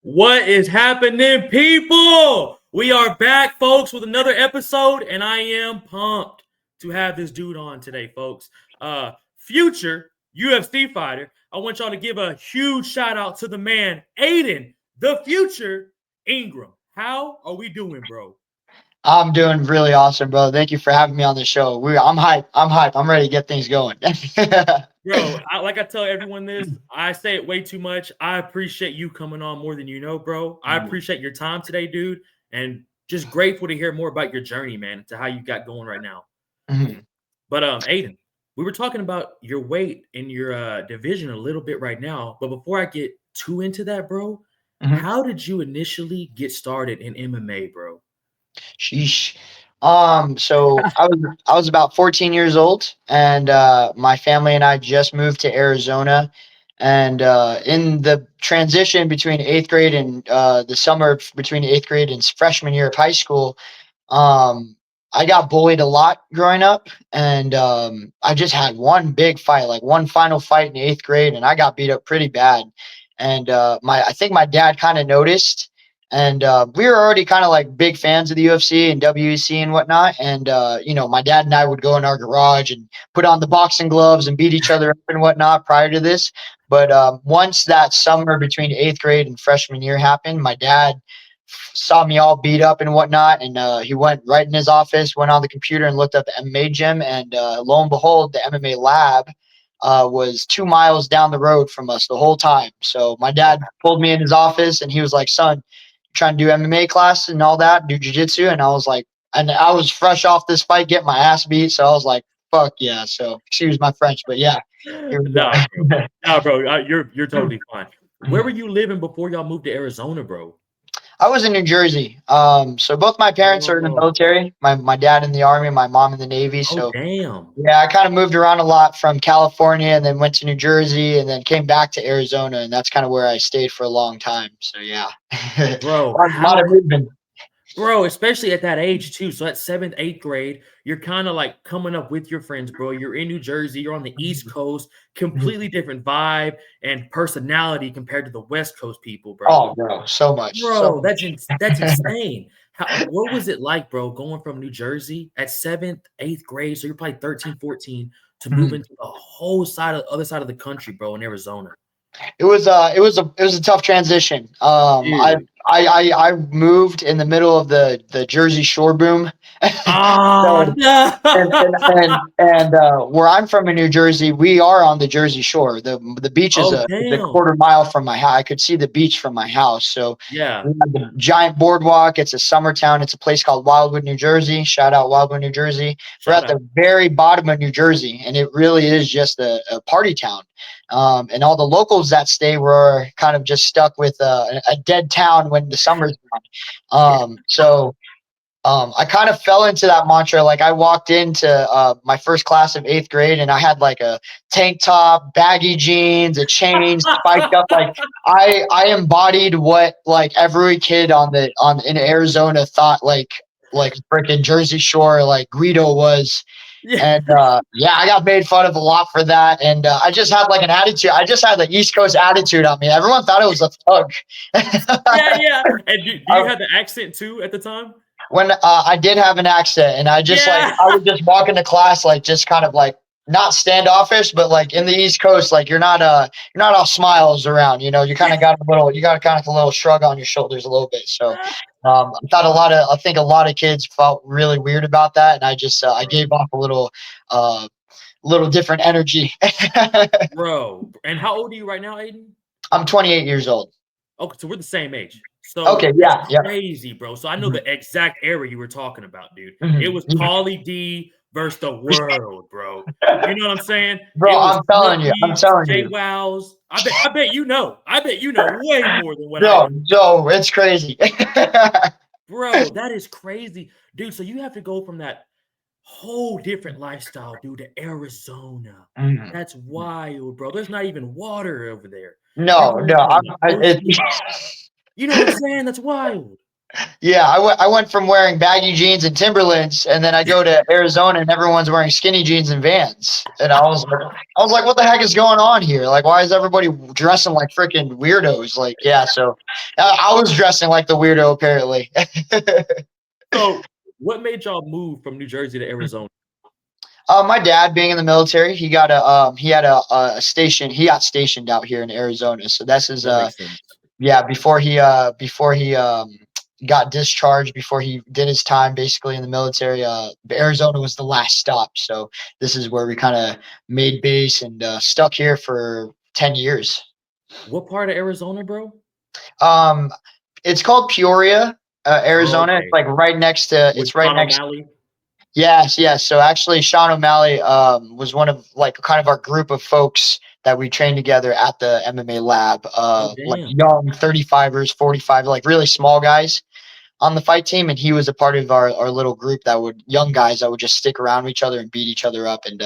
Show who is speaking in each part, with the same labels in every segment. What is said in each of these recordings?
Speaker 1: What is happening, people? We are back, folks, with another episode, and I am pumped to have this dude on today, folks. Future UFC fighter. I want y'all to give a huge shout out to the man, AIDEN, the future Ingram. How are we doing, bro?
Speaker 2: I'm doing really awesome, bro. Thank you for having me on the show. I'm hyped. I'm ready to get things going.
Speaker 1: Bro, like I tell everyone this, I say it way too much. I appreciate you coming on more than you know, bro. I appreciate your time today, dude, and just grateful to hear more about your journey, man, to how you got going right now.
Speaker 2: Mhm.
Speaker 1: But AIDEN, we were talking about your weight and your division a little bit right now. But before I get too into that, bro,
Speaker 2: Mhm.
Speaker 1: how did you initially get started in MMA, bro?
Speaker 2: Sheesh. So I was about 14 years old, and my family and I just moved to Arizona. And in the transition between eighth grade and the summer between eighth grade and freshman year of high school, Um, I got bullied a lot growing up, and I just had one big fight, like one final fight in eighth grade, and I got beat up pretty bad. And I think my dad kind of noticed, and we were already kind of like big fans of the UFC and WEC and whatnot. And my dad and I would go in our garage and put on the boxing gloves and beat each other up and whatnot prior to this. But once that summer between eighth grade and freshman year happened, my dad saw me all beat up and whatnot, and he went right in his office, went on the computer and looked up the MMA gym, and lo and behold, the MMA lab was 2 miles down the road from us the whole time. So my dad pulled me in his office, and he was like, "Son, you trying to do MMA class and all that, do jiu-jitsu?" And I was like, and I was fresh off this fight, getting my ass beat, so I was like, "Fuck yeah!" So excuse my French, but yeah, here we
Speaker 1: Nah, bro.
Speaker 2: go.
Speaker 1: Nah, bro. You're totally fine. Where were you living before y'all moved to Arizona, bro?
Speaker 2: I was in New Jersey. So both my parents are in the
Speaker 1: Oh,
Speaker 2: military. My dad in the army, my mom in the Navy.
Speaker 1: oh,
Speaker 2: So
Speaker 1: damn.
Speaker 2: yeah, I kind of moved around a lot from California and then went to New Jersey and then came back to Arizona, and that's kind of where I stayed for a long time. So yeah, a
Speaker 1: Bro,
Speaker 2: lot of moving.
Speaker 1: bro, especially at that age too. So at seventh, eighth grade, you're kind of like coming up with your friends, bro. You're in New Jersey, you're on the East Coast, completely different vibe and personality compared to the West Coast people, bro.
Speaker 2: Oh, bro, so much, so
Speaker 1: Bro, that's
Speaker 2: much.
Speaker 1: that's insane. What was it like, bro, going from New Jersey at seventh, eighth grade? So you're probably 13, 14 to move into the whole other side of the country, bro, in Arizona.
Speaker 2: It was a tough transition.
Speaker 1: Dude.
Speaker 2: I moved in the middle of the Jersey Shore boom.
Speaker 1: Ah,
Speaker 2: So and
Speaker 1: no.
Speaker 2: and and where I'm from in New Jersey, we are on the Jersey Shore. The beach is
Speaker 1: Oh,
Speaker 2: a
Speaker 1: damn.
Speaker 2: quarter mile from my house. I could see the beach from my house. So
Speaker 1: Yeah.
Speaker 2: we have the giant boardwalk. It's a summer town. It's a place called Wildwood, New Jersey. Shout out Wildwood, New Jersey. We're
Speaker 1: Shout
Speaker 2: at
Speaker 1: out.
Speaker 2: the very bottom of New Jersey, and it really is just a party town. And all the locals that stay were kind of just stuck with a dead town when the summer's gone.
Speaker 1: Yeah.
Speaker 2: I kind of fell into that mantra. Like I walked into my first class of eighth grade, and I had like a tank top, baggy jeans, a chain spiked up. Like I embodied what like every kid on in Arizona thought like freaking Jersey Shore like Guido was.
Speaker 1: Yeah.
Speaker 2: And yeah, I got made fun of a lot for that. And I just had like an attitude. I just had the East Coast attitude on me. Everyone thought I was a thug.
Speaker 1: Yeah, yeah. And do you
Speaker 2: I,
Speaker 1: have the accent too at the time?
Speaker 2: when I did have an accent, and I just like
Speaker 1: Yeah.
Speaker 2: I would just walk into class like just kind of like not standoffish, but like in the East Coast, like you're not all smiles around. You kind of got kind of a little shrug on your shoulders a little bit. So I think a lot of kids felt really weird about that, and I just I
Speaker 1: Bro.
Speaker 2: gave off uh, little different energy.
Speaker 1: Bro. And how old are you right now, Aiden?
Speaker 2: I'm 28 years old.
Speaker 1: Okay, so we're the same age. So
Speaker 2: Okay,
Speaker 1: that's
Speaker 2: yeah, yeah.
Speaker 1: crazy, bro. So I know the exact era you were talking about, dude. It was
Speaker 2: Mhm.
Speaker 1: Paulie D versus the world, bro. You know what I'm saying?
Speaker 2: Bro,
Speaker 1: It was
Speaker 2: I'm
Speaker 1: Snookies,
Speaker 2: telling
Speaker 1: Jay
Speaker 2: you.
Speaker 1: Wows. I bet you know. I bet you know way more than what I
Speaker 2: No,
Speaker 1: do.
Speaker 2: no, it's crazy.
Speaker 1: Bro, that is crazy. Dude, so you have to go from that whole different lifestyle, dude, to Arizona.
Speaker 2: Mhm.
Speaker 1: That's wild, bro. There's not even water over there. You're
Speaker 2: No,
Speaker 1: going
Speaker 2: no,
Speaker 1: from the
Speaker 2: it
Speaker 1: ocean. You know what I'm saying? That's wild.
Speaker 2: Yeah, I went from wearing baggy jeans and Timberlands, and then I go to Arizona and everyone's wearing skinny jeans and Vans. And I was like, what the heck is going on here? Like, why is everybody dressing like freaking weirdos? Like, yeah, so I was dressing like the weirdo apparently.
Speaker 1: So, what made y'all move from New Jersey to Arizona?
Speaker 2: My dad being in the military, he got he had a station. He got stationed out here in Arizona, so that's his
Speaker 1: That makes sense.
Speaker 2: yeah, before he got discharged, before he did his time basically in the military, Arizona was the last stop. So this is where we kind of made base and stuck here for 10 years.
Speaker 1: What part of Arizona, bro?
Speaker 2: Um, it's called Peoria,
Speaker 1: Oh,
Speaker 2: Arizona. It's
Speaker 1: okay.
Speaker 2: like right next to.
Speaker 1: With
Speaker 2: It's right
Speaker 1: Sean O
Speaker 2: next.
Speaker 1: Malley?
Speaker 2: Yes, yes. So actually, Sean O'Malley was one of like kind of our group of folks that we trained together at the MMA lab.
Speaker 1: Oh,
Speaker 2: Like
Speaker 1: damn.
Speaker 2: young 35ers, 45, like really small guys on the fight team, and he was a part of our little group that would young guys that would just stick around each other and beat each other up. And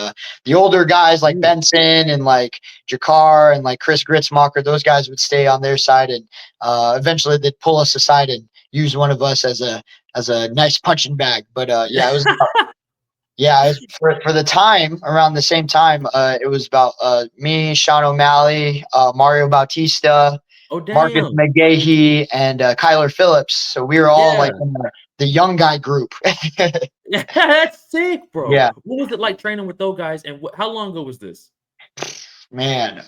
Speaker 2: the older guys like
Speaker 1: Ooh.
Speaker 2: Benson and like Jakar and like Chris Gritzmacher, those guys would stay on their side, and eventually they'd pull us aside and use one of us as a nice punching bag. But yeah, it was. Yeah, it was for the time around the same time. It was about me, Sean O'Malley, Mario Bautista,
Speaker 1: Oh,
Speaker 2: Marcus
Speaker 1: damn.
Speaker 2: McGahee, and Kyler Phillips. So we were all
Speaker 1: Yeah.
Speaker 2: like in the young guy group.
Speaker 1: That's sick, bro.
Speaker 2: Yeah,
Speaker 1: What was it like training with those guys, and how long ago was this?
Speaker 2: man.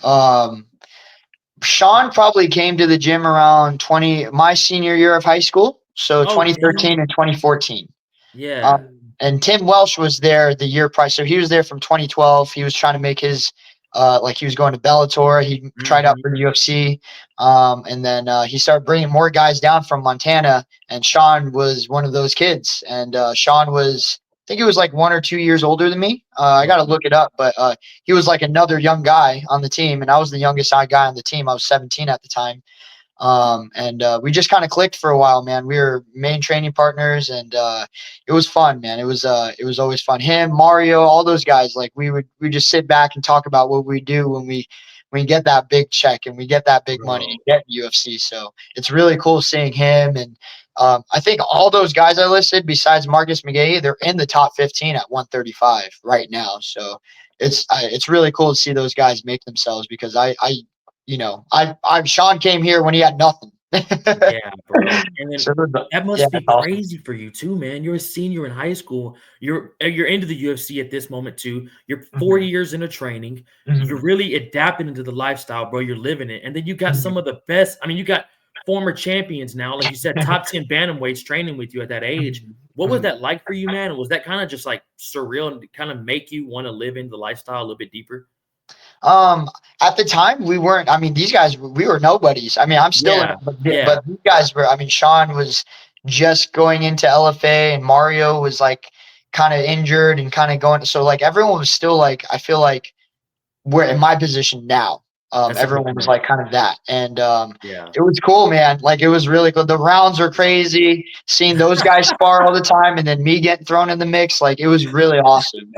Speaker 2: Sean probably came to the gym around my senior year of high school, so
Speaker 1: Oh,
Speaker 2: 2013
Speaker 1: damn.
Speaker 2: and 2014.
Speaker 1: Yeah.
Speaker 2: And Tim Welsh was there the year prior. So he was there from 2012. He was trying to make his, like he was going to Bellator. He tried out
Speaker 1: Mhm.
Speaker 2: for the UFC. And then he started bringing more guys down from Montana. And Sean was one of those kids. And Sean was, I think he was like 1 or 2 years older than me. I got to
Speaker 1: Okay.
Speaker 2: look it up. But he was like another young guy on the team. And I was the youngest guy on the team. I was 17 at the time. And we just kind of clicked for a while, man. We were main training partners, and it was fun, man. It was always fun. Him, Mario, all those guys. Like we just sit back and talk about what we do when we get that big check and we get that big money
Speaker 1: Bro.
Speaker 2: and get UFC. So it's really cool seeing him. And I think all those guys I listed, besides Marcus McGahee, they're in the top 15 at 135 right now. So it's really cool to see those guys make themselves because I Sean came here when he had nothing.
Speaker 1: Yeah, bro. And then
Speaker 2: So
Speaker 1: that
Speaker 2: yeah,
Speaker 1: must be
Speaker 2: that's awesome.
Speaker 1: crazy for you too, man. You're a senior in high school. You're into the UFC at this moment too. You're 4
Speaker 2: Mhm,
Speaker 1: years into training. You're
Speaker 2: mhm,
Speaker 1: really adapting into the lifestyle, bro. You're living it. And then you got some
Speaker 2: mhm,
Speaker 1: of the best. I mean, you got former champions now, like you said, top 10 bantamweights training with you at that age.
Speaker 2: mhm,
Speaker 1: What was
Speaker 2: mhm.
Speaker 1: that like for you, man? Was that kind of just like surreal and kind of make you want to live into the lifestyle a little bit deeper?
Speaker 2: Um, at the time we weren't. I mean, these guys we were nobodies. I mean, I'm still in,
Speaker 1: Yeah.
Speaker 2: it,
Speaker 1: Yeah.
Speaker 2: but these guys were. I mean, Sean was just going into LFA, and Mario was like kind of injured and kind of going. So like everyone was still like I feel like we're in my position now.
Speaker 1: That's a good
Speaker 2: Everyone was
Speaker 1: point.
Speaker 2: like kind of that, and
Speaker 1: Yeah.
Speaker 2: it was cool, man. Like it was really cool. The rounds were crazy. Seeing those guys spar all the time, and then me getting thrown in the mix, like it was really awesome.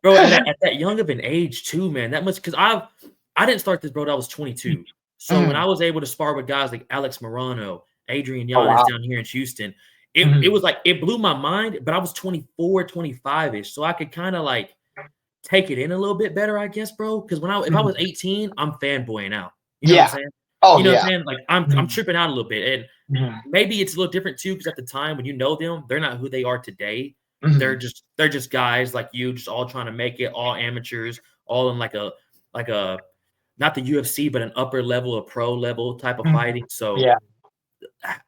Speaker 1: Bro, and at that young of an age too, man, that much because I didn't start this, bro, till I was 22. So when
Speaker 2: Mhm.
Speaker 1: I was able to spar with guys like Alex Morano, Adrian
Speaker 2: Oh
Speaker 1: Yanez
Speaker 2: wow.
Speaker 1: down here in Houston, it
Speaker 2: Mhm.
Speaker 1: was like it blew my mind, but I was 24, 25-ish. So I could kind of like take it in a little bit better, I guess, bro. Because if I was
Speaker 2: Mhm.
Speaker 1: 18, I'm fanboying out. You know what I'm
Speaker 2: Yeah.
Speaker 1: saying?
Speaker 2: Oh
Speaker 1: You know what I'm
Speaker 2: yeah.
Speaker 1: saying? Like I'm
Speaker 2: Mhm.
Speaker 1: tripping out a little bit. And
Speaker 2: Mhm.
Speaker 1: maybe it's a little different too, because at the time when you know them, they're not who they are today. They're
Speaker 2: Mhm.
Speaker 1: just they're just guys like you, just all trying to make it, all amateurs, all in like a not the UFC, but an upper level, a pro level type of
Speaker 2: Mhm.
Speaker 1: fighting. So
Speaker 2: Yeah.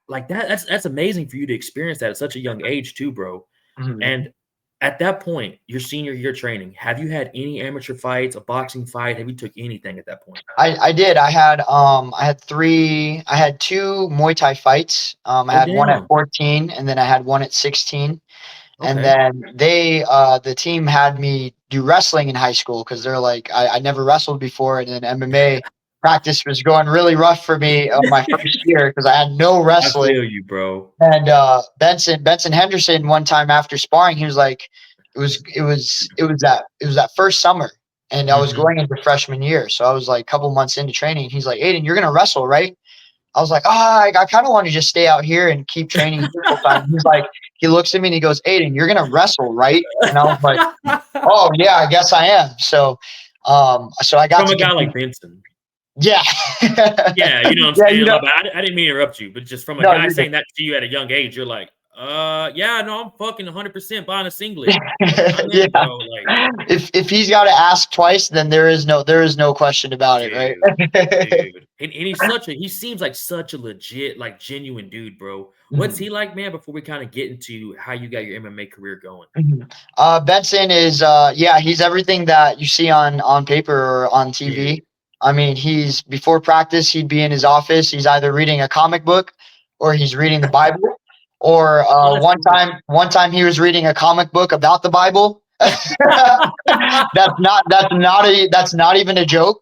Speaker 1: like that's amazing for you to experience that at such a young age too, bro.
Speaker 2: Mhm.
Speaker 1: And at that point, your senior year training, have you had any amateur fights, a boxing fight? Have you took anything at that point?
Speaker 2: I did. I had two Muay Thai fights. I
Speaker 1: Oh,
Speaker 2: had one at
Speaker 1: damn.
Speaker 2: 14 and then I had one at 16. And
Speaker 1: Okay.
Speaker 2: then the team had me do wrestling in high school because they're like, I never wrestled before. And then MMA practice was going really rough for me my first year because I had no
Speaker 1: I
Speaker 2: wrestling.
Speaker 1: feel you, bro.
Speaker 2: And Benson Henderson one time after sparring, he was like, it was that first summer, and I was
Speaker 1: Mhm.
Speaker 2: going into freshman year, so I was like a couple months into training. He's like, Aiden, you're gonna wrestle, right? I was like, I kind of want to just stay out here and keep training full time. He's like, he looks at me and he goes, Aiden, you're gonna wrestle, right? And I was like, oh yeah, I guess I am. So, so I got
Speaker 1: From
Speaker 2: to
Speaker 1: a guy
Speaker 2: compete.
Speaker 1: like Benson.
Speaker 2: Yeah.
Speaker 1: Yeah, you know what I'm
Speaker 2: Yeah,
Speaker 1: saying? But I didn't mean to interrupt you, but just from a
Speaker 2: no,
Speaker 1: guy
Speaker 2: you're good.
Speaker 1: saying that to you at a young age, you're like, yeah, no, I'm fucking 100% buying a singlet. I'm
Speaker 2: Yeah.
Speaker 1: in, bro. Like,
Speaker 2: If he's got to ask twice, then there is no question about it, right?
Speaker 1: dude, dude. And he seems like such a legit, like genuine dude, bro. What's
Speaker 2: Mhm.
Speaker 1: he like, man, before we kind of get into how you got your MMA career going?
Speaker 2: Mhm. Benson is yeah, he's everything that you see on paper or on
Speaker 1: Dude.
Speaker 2: TV. I mean, he's before practice, he'd be in his office. He's either reading a comic book or he's reading the Bible. Or
Speaker 1: Oh, that's cool.
Speaker 2: one time he was reading a comic book about the Bible. That's not even a joke.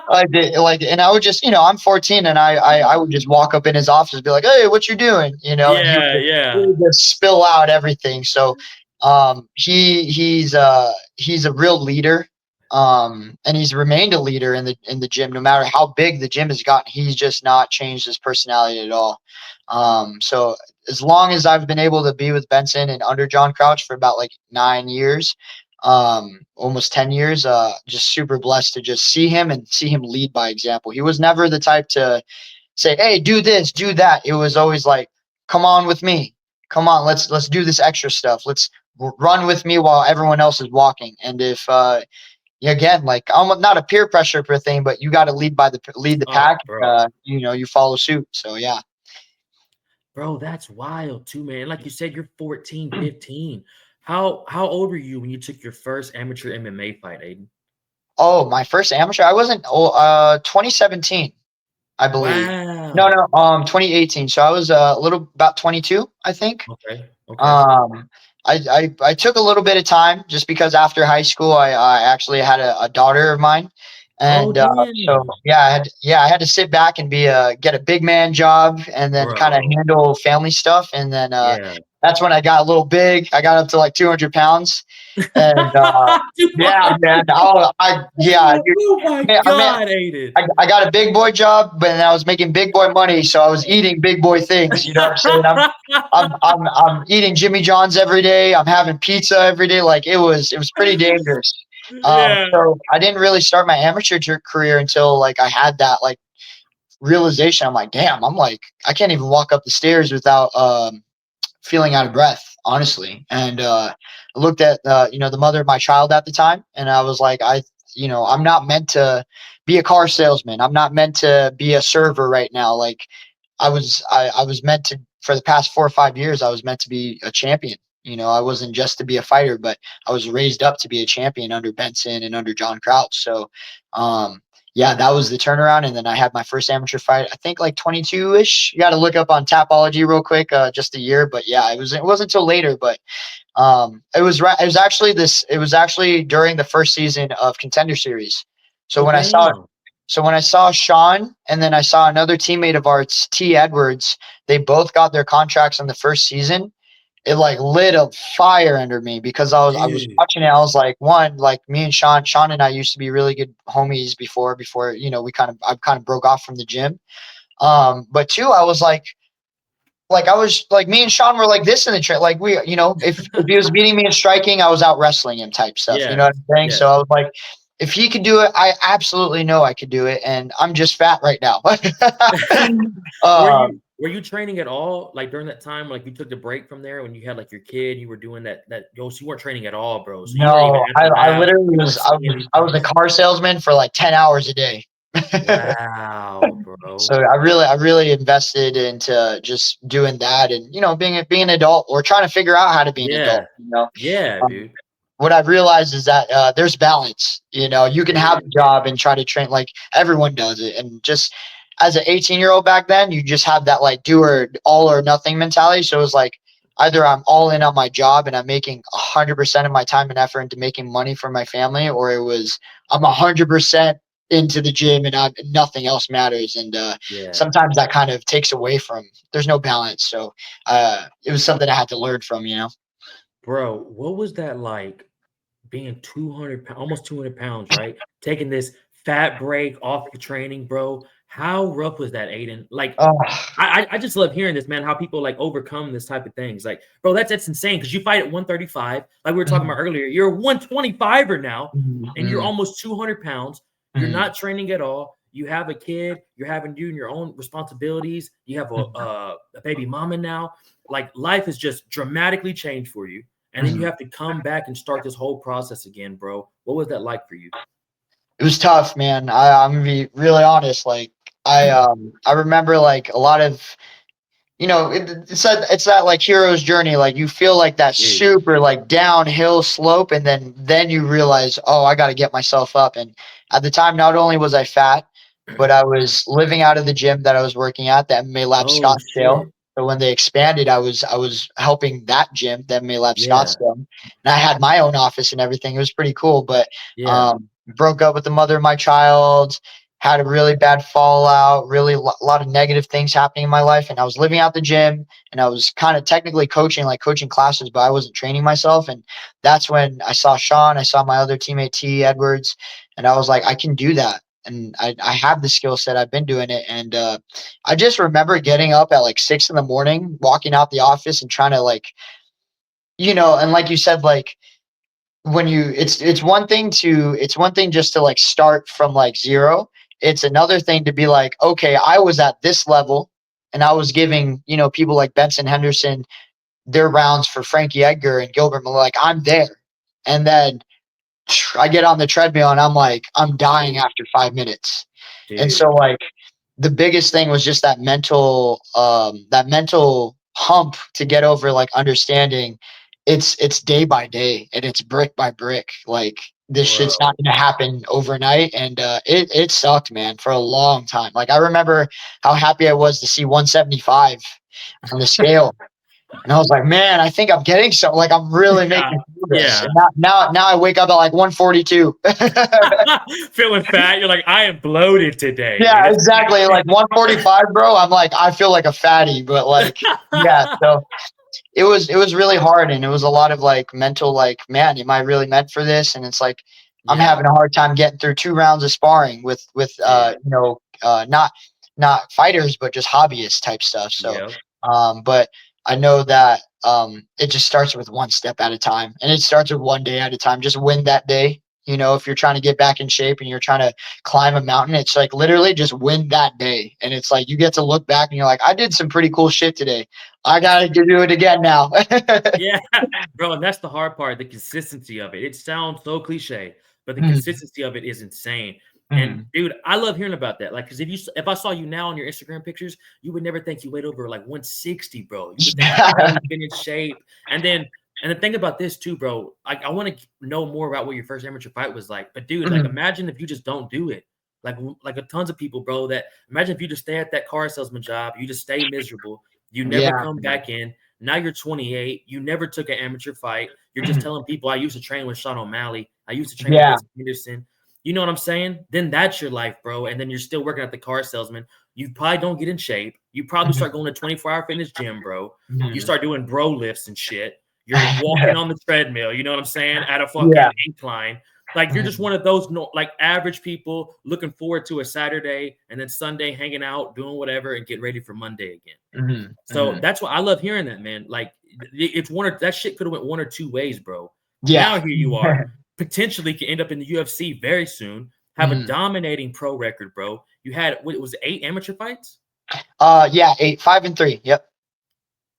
Speaker 2: Like, and I would just, I'm 14, and I would just walk up in his office and be like, hey, what you doing? And
Speaker 1: Yeah,
Speaker 2: he
Speaker 1: yeah.
Speaker 2: would just spill out everything. So, he's a real leader. And he's remained a leader in the gym, no matter how big the gym has gotten. He's just not changed his personality at all. So as long as I've been able to be with Benson and under John Crouch for about like 9 years, almost 10 years, just super blessed to just see him and see him lead by example. He was never the type to say, hey, do this, do that. It was always like, come on with me. Come on, let's do this extra stuff. Let's run with me while everyone else is walking. And if again, like, I'm not a peer pressure per thing, but you got to lead the
Speaker 1: Oh,
Speaker 2: pack.
Speaker 1: bro.
Speaker 2: You follow suit. So yeah.
Speaker 1: Bro, that's wild too, man. Like you said, you're 14, 15. How old were you when you took your first amateur MMA fight, Aiden?
Speaker 2: Oh, my first amateur. I wasn't. 2017, I believe. No,
Speaker 1: Wow.
Speaker 2: no. 2018. So I was a little about 22, I think.
Speaker 1: Okay. Okay.
Speaker 2: Um, I took a little bit of time just because after high school, I actually had a daughter of mine,
Speaker 1: Oh,
Speaker 2: and so
Speaker 1: damn.
Speaker 2: I had to sit back and get a big man job, and then kind of
Speaker 1: Bro.
Speaker 2: handle family stuff, and then
Speaker 1: Yeah.
Speaker 2: that's when I got a little big. I got up to like 200 pounds, and yeah,
Speaker 1: 200.
Speaker 2: man. Yeah, dude,
Speaker 1: Oh my
Speaker 2: I mean,
Speaker 1: God, Aiden.
Speaker 2: I got a big boy job, but I was making big boy money, so I was eating big boy things. You know what I'm saying? I'm eating Jimmy John's every day. I'm having pizza every day. Like, it was pretty dangerous.
Speaker 1: Yeah.
Speaker 2: So I didn't really start my amateur career until like I had that like realization. I'm like, damn, I'm like, I can't even walk up the stairs without feeling out of breath, honestly. And I looked at the mother of my child at the time, and I was like, I'm not meant to be a car salesman. I'm not meant to be a server right now. Like, I was meant to, for the past 4 or 5 years, I was meant to be a champion. I wasn't just to be a fighter, but I was raised up to be a champion under Benson and under John Crouch. So, yeah, that was the turnaround. And then I had my first amateur fight, I think like 22 ish. You got to look up on Tapology real quick, just a year. But yeah, it wasn't until later. But it was actually during the first season of Contender Series. So
Speaker 1: Oh,
Speaker 2: when I saw
Speaker 1: damn.
Speaker 2: so when I saw Sean and then I saw another teammate of ours, T. Edwards, they both got their contracts in the first season. It like lit a fire under me because I was
Speaker 1: Dude.
Speaker 2: watching it. I was like, one, like me and Sean and I used to be really good homies before I kind of broke off from the gym. But two, I was like I was like me and Sean were like this in the train. Like if he was beating me in striking, I was out wrestling him type stuff. You know
Speaker 1: Yes.
Speaker 2: what I'm saying? So
Speaker 1: Yes.
Speaker 2: I was like, if he could do it, I absolutely know I could do it, and I'm just fat right now.
Speaker 1: Were
Speaker 2: um,
Speaker 1: you training at all, like, during that time, like, you took the break from there when you had, like, your kid, you were doing so you weren't training at all, bro, so you weren't even
Speaker 2: no,
Speaker 1: at
Speaker 2: I,
Speaker 1: the
Speaker 2: I
Speaker 1: lab,
Speaker 2: literally
Speaker 1: you weren't
Speaker 2: was I
Speaker 1: seeing
Speaker 2: was I was a
Speaker 1: anything?
Speaker 2: car salesman for like 10 hours a day.
Speaker 1: Wow,
Speaker 2: So
Speaker 1: bro.
Speaker 2: I really invested into just doing that, and being an adult or trying to figure out how to be an
Speaker 1: Yeah.
Speaker 2: adult.
Speaker 1: Yeah,
Speaker 2: Um,
Speaker 1: dude.
Speaker 2: what I've realized is that there's balance. You can have
Speaker 1: Dude.
Speaker 2: a job and try to train like everyone does it, and just as an 18-year-old back then, you just have that like do or all or nothing mentality. So it was like either I'm all in on my job and I'm making 100% of my time and effort into making money for my family, or it was I'm 100% into the gym and nothing else matters. And
Speaker 1: Yeah.
Speaker 2: sometimes that kind of takes away from. There's no balance. So it was something I had to learn from.
Speaker 1: Bro, what was that like being 200 almost 200 pounds, right? Taking this fat break off the training, bro. How rough was that, Aiden? Like,
Speaker 2: Oh,
Speaker 1: I just love hearing this, man. How people like overcome this type of things. Like, bro, that's insane. Because you fight at 135, like we were talking about earlier. You're a 125er now, and you're almost 200 pounds. You're not training at all. You have a kid. You're having you and your own responsibilities. You have a baby mama now. Like, life has just dramatically changed for you, and then you have to come back and start this whole process again, bro. What was that like for you?
Speaker 2: it was tough, man. I'm gonna be really honest. Like I remember like a lot of, you know, it's that like hero's journey. Like you feel like that
Speaker 1: Yeah.
Speaker 2: super like downhill slope, and then you realize, oh, I got to get myself up. And at the time, not only was I fat, but I was living out of the gym that I was working at, the MMA Lab
Speaker 1: Oh
Speaker 2: Scottsdale.
Speaker 1: shit.
Speaker 2: So when they expanded, I was helping that gym, the MMA Lab
Speaker 1: Yeah.
Speaker 2: Scottsdale, and I had my own office and everything. It was pretty cool, but
Speaker 1: Yeah.
Speaker 2: broke up with the mother of my child, had a really bad fallout, really a lot of negative things happening in my life. And I was living out the gym, and I was kind of technically coaching, like coaching classes, but I wasn't training myself. And that's when I saw Sean, I saw my other teammate, T Edwards, and I was like, I can do that. And I have the skill set. I've been doing it. And I just remember getting up at like 6 in the morning, walking out the office and trying to like, and like you said, like, when you it's one thing just to like start from like zero. It's another thing to be like, okay, I was at this level and I was giving, people like Benson Henderson their rounds for Frankie Edgar and Gilbert Miller, like I'm there. And then I get on the treadmill and I'm like, I'm dying after 5 minutes. And
Speaker 1: Dude.
Speaker 2: so like the biggest thing was just that mental hump to get over, like understanding it's day by day and it's brick by brick. Like this shit's
Speaker 1: Bro.
Speaker 2: not gonna happen overnight. And it sucked, man, for a long time. Like I remember how happy I was to see 175 on the scale. And I was like, man, I think I'm getting something. Like I'm really
Speaker 1: Yeah.
Speaker 2: making progress.
Speaker 1: Yeah.
Speaker 2: And now I wake up at like 142.
Speaker 1: Feeling fat. You're like, I am bloated today.
Speaker 2: Yeah,
Speaker 1: And
Speaker 2: exactly. Like 145, bro. I'm like, I feel like a fatty, but like, yeah. So it was really hard, and it was a lot of like mental, like, man, am I really meant for this? And it's like I'm
Speaker 1: yeah.
Speaker 2: having a hard time getting through 2 rounds of sparring with
Speaker 1: Dude.
Speaker 2: not fighters, but just hobbyist type stuff. So,
Speaker 1: Yeah.
Speaker 2: but I know that it just starts with one step at a time, and it starts with one day at a time. Just win that day. If you're trying to get back in shape and you're trying to climb a mountain, it's like literally just win that day. And it's like you get to look back and you're like, I did some pretty cool shit today. I got to do it again now.
Speaker 1: Yeah, bro, and that's the hard part, the consistency of it. It sounds so cliche, but the
Speaker 2: Mhm,
Speaker 1: consistency of it is insane. And
Speaker 2: mhm.
Speaker 1: dude, I love hearing about that. Like, because if I saw you now on your Instagram pictures, you would never think you weighed over like 160, bro. You would think you've always been in shape. And the thing about this too, bro, like I want to know more about what your first amateur fight was like. But dude, like
Speaker 2: Mhm.
Speaker 1: imagine if you just don't do it. Like a tons of people, bro. That imagine if you just stay at that car salesman job, you just stay miserable, you never
Speaker 2: Yeah,
Speaker 1: come
Speaker 2: man.
Speaker 1: back in. Now you're 28. You never took an amateur fight. You're just telling people I used to train with Sean O Malley. I used to train with
Speaker 2: Yeah.
Speaker 1: Benson Henderson. You know what I'm saying? Then that's your life, bro. And then you're still working at the car salesman. You probably don't get in shape. You probably
Speaker 2: Mhm,
Speaker 1: start going to 24-hour fitness gym, bro. You
Speaker 2: mhm.
Speaker 1: start doing bro lifts and shit. You're walking on the treadmill. You know what I'm saying? At a
Speaker 2: Yeah.
Speaker 1: fucking incline. Like you're just
Speaker 2: Mhm,
Speaker 1: one of those like average people looking forward to a Saturday and then Sunday hanging out, doing whatever, and get ready for Monday again.
Speaker 2: mhm,
Speaker 1: So
Speaker 2: mhm.
Speaker 1: that's why I love hearing that, man. Like it's one or that shit could have went one or two ways, bro.
Speaker 2: Yeah.
Speaker 1: Now here you are, potentially can end up in the UFC very soon. Have a
Speaker 2: Mhm.
Speaker 1: dominating pro record, bro. You had what was it, 8 amateur fights?
Speaker 2: Yeah, 8, 5 and 3. Yep.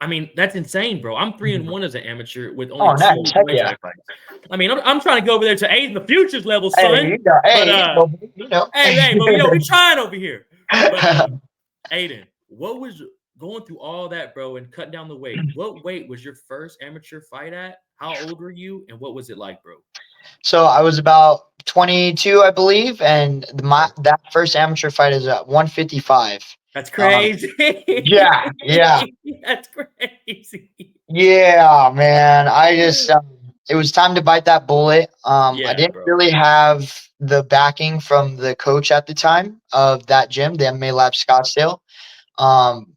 Speaker 1: I mean, that's insane, bro. I'm three and
Speaker 2: Mhm.
Speaker 1: one as an amateur with only
Speaker 2: Oh,
Speaker 1: two
Speaker 2: nice. Heck
Speaker 1: Muay
Speaker 2: yeah.
Speaker 1: Thai fights. I mean, I'm trying to go over there to eight in the futures level,
Speaker 2: Hey,
Speaker 1: son. But but we trying over here. But Aiden, what was going through all that, bro, and cutting down the weight? What weight was your first amateur fight at? How old were you, and what was it like, bro?
Speaker 2: So I was about 22, I believe, and my
Speaker 1: Okay.
Speaker 2: that first amateur fight is at 155.
Speaker 1: That's
Speaker 2: Um,
Speaker 1: crazy.
Speaker 2: yeah, yeah.
Speaker 1: That's crazy.
Speaker 2: Yeah, man. It was time to bite that bullet. I
Speaker 1: Yeah,
Speaker 2: didn't
Speaker 1: bro.
Speaker 2: really have the backing from the coach at the time of that gym, the MMA Lab Scottsdale.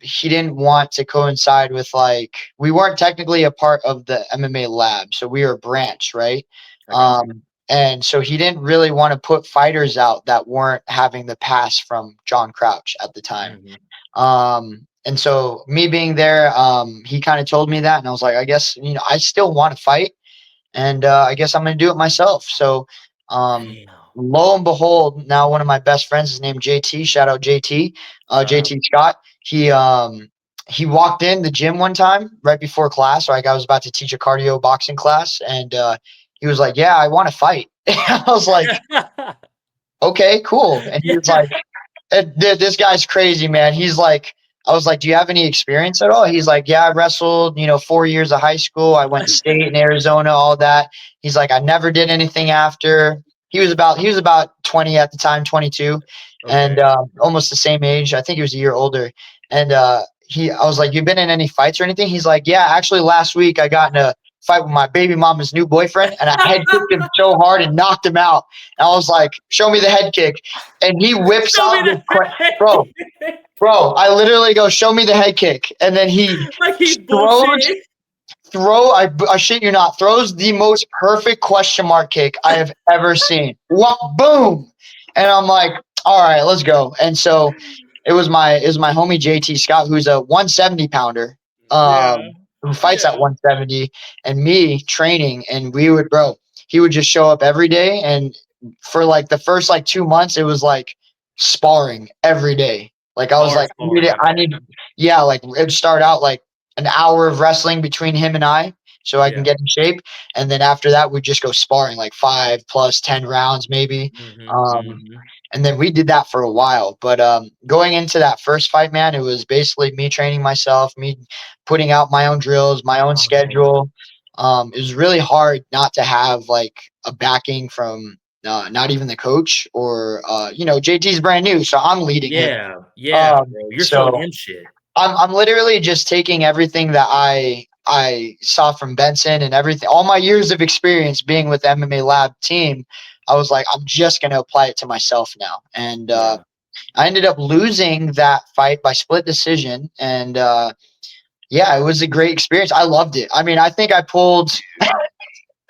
Speaker 2: He didn't want to coincide with, like, we weren't technically a part of the MMA lab, so we were a branch, right?
Speaker 1: I got you.
Speaker 2: And so he didn't really want to put fighters out that weren't having the pass from John Crouch at the time. And so me being there, he kind of told me that, and I was like, I guess, I still want to fight, and I guess I'm going to do it myself. So,
Speaker 1: Damn.
Speaker 2: lo and behold, now one of my best friends is named JT. Shout out JT, JT Scott. He walked in the gym one time right before class. Like I was about to teach a cardio boxing class, and he was like, "Yeah, I want to fight." I was like, "Okay, cool." And he was like, "This guy's crazy, man." He's like, I was like, "Do you have any experience at all?" He's like, "Yeah, I wrestled, 4 years of high school. I went state in Arizona, all that." He's like, "I never did anything after." He was about 20 at the time, 22, and almost the same age. I think he was a year older. And I was like, "You been in any fights or anything?" He's like, "Yeah, actually last week I got in a fight with my baby mama's new boyfriend, and I head kicked him so hard and knocked him out." And I was like, "Show me the head kick." And he whips out this bro, I literally go, "Show me the head kick." And then he
Speaker 1: like he's
Speaker 2: throws,
Speaker 1: bullshitting.
Speaker 2: I shit you not, throws the most perfect question mark kick I have ever seen. What, boom. And I'm like, all right, let's go. And so it was my homie JT Scott, who's a 170 pounder, who fights at 170, and me training. And he would just show up every day. And for like the first like 2 months, it was like sparring every day. Like I was like, like it'd start out like an hour of wrestling between him and I, so I can get in shape. And then after that, we'd just go sparring like 5 plus 10 rounds maybe. And then we did that for a while. But going into that first fight, man, it was basically me training myself, me putting out my own drills, my own schedule. It was really hard not to have like a backing from not even the coach or JT's brand new, so I'm leading him.
Speaker 1: Bro. You're showing him shit.
Speaker 2: I'm literally just taking everything that I saw from Benson and everything, all my years of experience being with the MMA Lab team. I was like, I'm just going to apply it to myself now. And I ended up losing that fight by split decision. And it was a great experience. I loved it. I mean, I think I pulled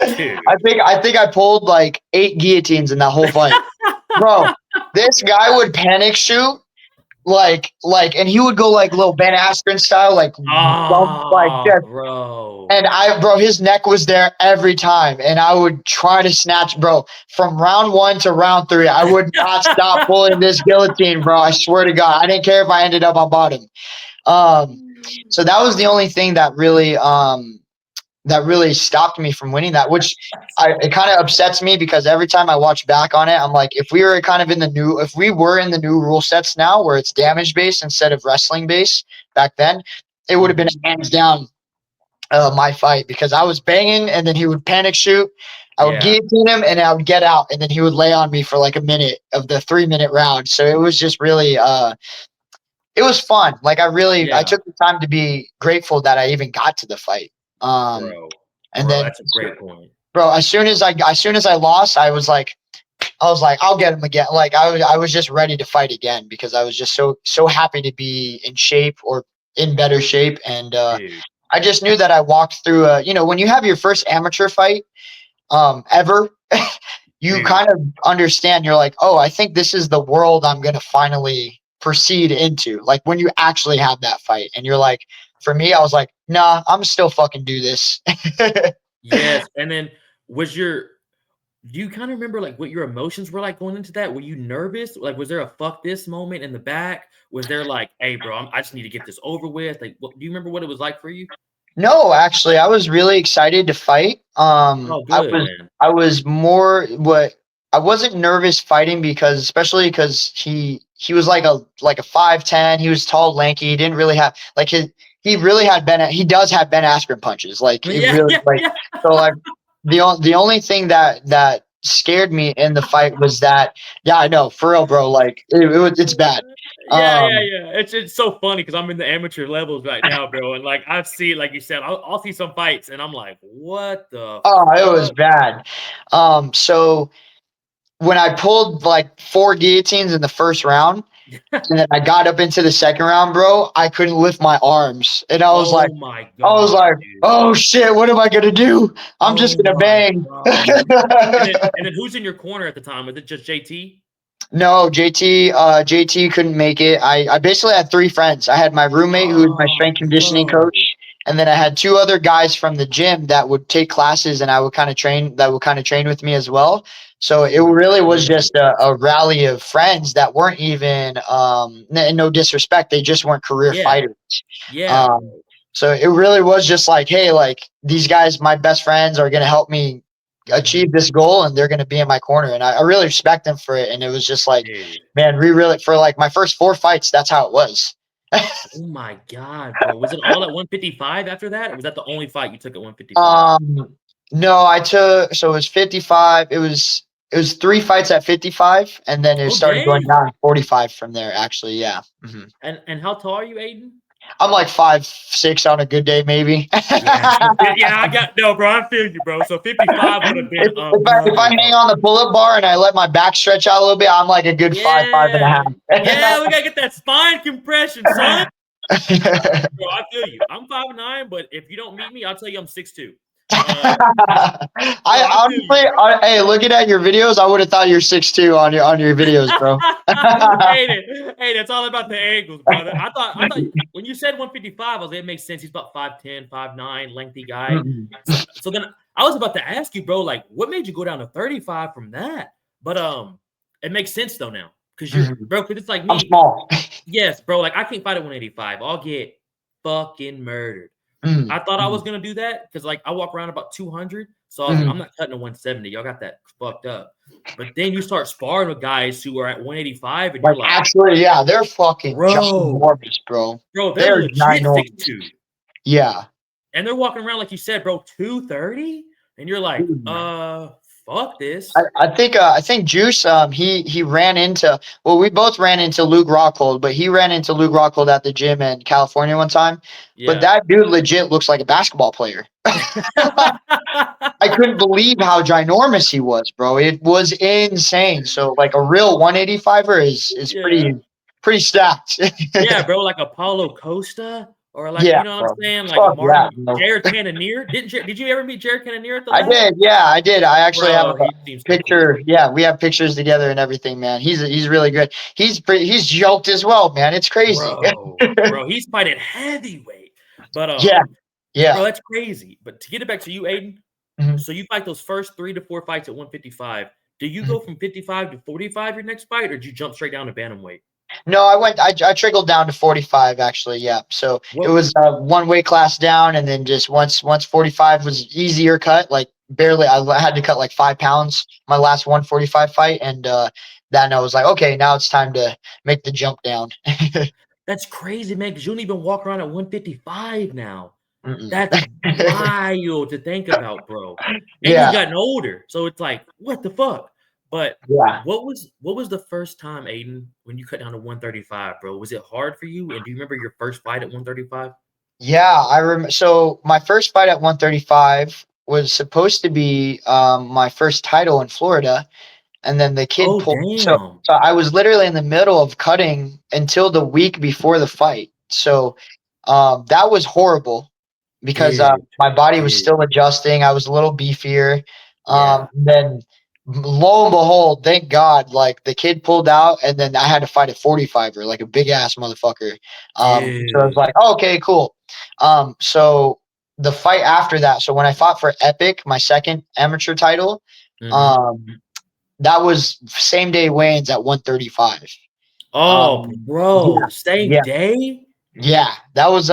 Speaker 2: I think I pulled like 8 guillotines in that whole fight. Bro, this guy would panic shoot like, and he would go like little Ben Askren style, like just,
Speaker 1: bro.
Speaker 2: And his neck was there every time, and I would try to snatch, bro, from round 1 to round 3. I would not stop pulling this guillotine, bro. I swear to God, I didn't care if I ended up on bottom. So that was the only thing that really stopped me from winning that, which it kind of upsets me because every time I watch back on it, I'm like, if we were in the new rule sets now where it's damage based instead of wrestling based back then, it would have been hands down my fight, because I was banging and then he would panic shoot. I would guillotine him and I would get out, and then he would lay on me for like a minute of the 3-minute round. So it was just really, it was fun. Like I took the time to be grateful that I even got to the fight. That's a great point, bro. As soon as I lost, I was like, I'll get him again. Like I was just ready to fight again, because I was just so happy to be in shape, or in better shape. And I just knew that I walked through when you have your first amateur fight ever, you kind of understand. You're like, oh, I think this is the world I'm gonna finally proceed into. Like when you actually have that fight, and you're like, for me, I was like, nah, I'm still fucking do this.
Speaker 1: Yes. And then do you kind of remember like what your emotions were like going into that? Were you nervous? Like, was there a fuck this moment in the back? Was there like, hey, bro, I just need to get this over with? Like, do you remember what it was like for you?
Speaker 2: No, actually, I was really excited to fight. I was more I wasn't nervous fighting, especially because he was like a 5'10". He was tall, lanky. He didn't really have like he does have Ben Askren punches. Like so like the only thing that scared me in the fight was that, I know, for real, bro, like it's bad.
Speaker 1: It's so funny because I'm in the amateur levels right now, bro, and like I've seen, like you said, I'll see some fights and I'm like, what the
Speaker 2: fuck? It was bad. So when I pulled like 4 guillotines in the first round, and then I got up into the second round, bro, I couldn't lift my arms. And
Speaker 1: Oh my
Speaker 2: I was
Speaker 1: god,
Speaker 2: like,
Speaker 1: dude.
Speaker 2: oh shit, what am I gonna do? I'm just
Speaker 1: Oh
Speaker 2: gonna
Speaker 1: my
Speaker 2: bang.
Speaker 1: god. And then who's in your corner at the time? Was it just JT?
Speaker 2: No, JT couldn't make it. I basically had 3 friends. I had my roommate who was my
Speaker 1: Oh,
Speaker 2: strength conditioning
Speaker 1: bro.
Speaker 2: coach, and then I had 2 other guys from the gym that would take classes and I would kind of train with me as well. So it
Speaker 1: Holy
Speaker 2: really was
Speaker 1: shit.
Speaker 2: just a rally of friends that weren't even no disrespect, they just weren't career
Speaker 1: Yeah.
Speaker 2: fighters.
Speaker 1: Yeah,
Speaker 2: Um
Speaker 1: bro.
Speaker 2: so it really was just like, hey, like these guys, my best friends, are gonna help me
Speaker 1: Hmm.
Speaker 2: achieve this goal and they're going to be in my corner, and I really respect them for it. And it was just like,
Speaker 1: Dude.
Speaker 2: man, we really, for like my first 4 fights, that's how it was.
Speaker 1: Oh my god, bro. Was it all at 155 after that? Or was that the only fight you took at 155?
Speaker 2: um no, I took, so it was 55, it was 3 fights at 55, and then it
Speaker 1: Oh
Speaker 2: started going
Speaker 1: dang.
Speaker 2: down to 45 from there, actually. Yeah.
Speaker 1: And how tall are you, Aiden?
Speaker 2: I'm like 5'6" on a good day, maybe.
Speaker 1: Yeah, so yeah, I got no, bro. I feel you, bro. So 55 would have been
Speaker 2: If I hang on the pull-up bar and I let my back stretch out a little bit, I'm like a good 5 and a
Speaker 1: Yeah,
Speaker 2: half.
Speaker 1: yeah, we gotta get that spine compression, son. Bro, I feel you. I'm 5'9", but if you don't meet me, I'll tell you I'm 6'2". Bro,
Speaker 2: I
Speaker 1: I feel you,
Speaker 2: honestly,
Speaker 1: bro.
Speaker 2: hey, looking at your videos, I would have thought you're 6'2" on your videos, bro.
Speaker 1: Hey, that's all about the angles, brother. I thought when you said 155, I was like, it makes sense. He's about 5'10", 5'9", lengthy guy.
Speaker 2: Mm-mm.
Speaker 1: So then I was about to ask you, bro, like, what made you go down to 35 from that? But it makes sense though now. Cause you're
Speaker 2: Mhm.
Speaker 1: bro, because it's like
Speaker 2: I'm
Speaker 1: me.
Speaker 2: small.
Speaker 1: Yes, bro, like I can't fight at 185. I'll get fucking murdered.
Speaker 2: Mm,
Speaker 1: I thought I was
Speaker 2: mm,
Speaker 1: gonna do that because like I walk around about 200, so I was like, I'm
Speaker 2: mm.
Speaker 1: not cutting a 170. Y'all got that fucked up. But then you start sparring with guys who are at 185, and you're
Speaker 2: Like,
Speaker 1: like,
Speaker 2: actually, yeah, they're fucking
Speaker 1: bro,
Speaker 2: ginormous, bro.
Speaker 1: bro, they're
Speaker 2: They're
Speaker 1: legit
Speaker 2: ginormous.
Speaker 1: 6'2",
Speaker 2: Yeah.
Speaker 1: and they're walking around like you said, bro, 230, and you're like, fuck
Speaker 2: I,
Speaker 1: this.
Speaker 2: I think Juice, he ran into, well, we both ran into Luke Rockhold, but he ran into Luke Rockhold at the gym in California one time. But
Speaker 1: Yeah.
Speaker 2: that dude legit looks like a basketball player. I couldn't believe how ginormous he was, bro. It was insane. So like a real 185er is
Speaker 1: Yeah.
Speaker 2: pretty stacked.
Speaker 1: Yeah, bro, like Apollo Costa or like,
Speaker 2: Yeah,
Speaker 1: you know what
Speaker 2: bro.
Speaker 1: I'm saying? Like a
Speaker 2: Fuck
Speaker 1: Martin
Speaker 2: yeah, bro.
Speaker 1: Jared Cannonier. Did you ever meet Jared Cannonier at the
Speaker 2: I
Speaker 1: lab?
Speaker 2: did. Yeah, I did. I actually have
Speaker 1: Bro,
Speaker 2: a
Speaker 1: he seems so cool.
Speaker 2: picture. Yeah, we have pictures together and everything, man. He's really good. He's yoked as well, man. It's crazy.
Speaker 1: Bro, he's fighting heavyweight. But
Speaker 2: Yeah,
Speaker 1: bro,
Speaker 2: yeah.
Speaker 1: that's crazy. But to get it back to you, Aiden,
Speaker 2: Mhm,
Speaker 1: so you fight those first 3 to 4 fights at 155. Do you
Speaker 2: mhm.
Speaker 1: go from 55 to 45 your next fight, or do you jump straight down to bantamweight?
Speaker 2: No, I trickled down to 45 actually. Yeah. So it
Speaker 1: What
Speaker 2: was one weight class down, and then just once 45 was easier cut, like barely. I had to cut like 5 pounds my last 145 fight, and then I was like, okay, now it's time to make the jump down.
Speaker 1: That's crazy, man, because you don't even walk around at 155 now.
Speaker 2: Mm-mm.
Speaker 1: That's wild to think about, bro. And you've
Speaker 2: Yeah,
Speaker 1: gotten older, so it's like, what the fuck? But
Speaker 2: yeah.
Speaker 1: what was the first time, Aiden, when you cut down to 135, bro? Was it hard for you? And do you remember your first fight at 135?
Speaker 2: Yeah, I remember. So my first fight at 135 was supposed to be my first title in Florida, and then the kid
Speaker 1: Oh,
Speaker 2: pulled. So
Speaker 1: damn.
Speaker 2: so I was literally in the middle of cutting until the week before the fight. So that was horrible because
Speaker 1: Dude,
Speaker 2: my body was
Speaker 1: dude.
Speaker 2: still adjusting. I was a little beefier.
Speaker 1: Yeah.
Speaker 2: Then lo and behold, thank God, like the kid pulled out, and then I had to fight a 45er, like a big ass motherfucker. So I was
Speaker 1: Dude.
Speaker 2: like, oh, okay, cool. So the fight after that, so when I fought for Epic, my second amateur title,
Speaker 1: Mhm.
Speaker 2: um, that was same day weigh-ins at 135.
Speaker 1: Oh,
Speaker 2: Yeah,
Speaker 1: bro, same
Speaker 2: yeah,
Speaker 1: day?
Speaker 2: yeah. That was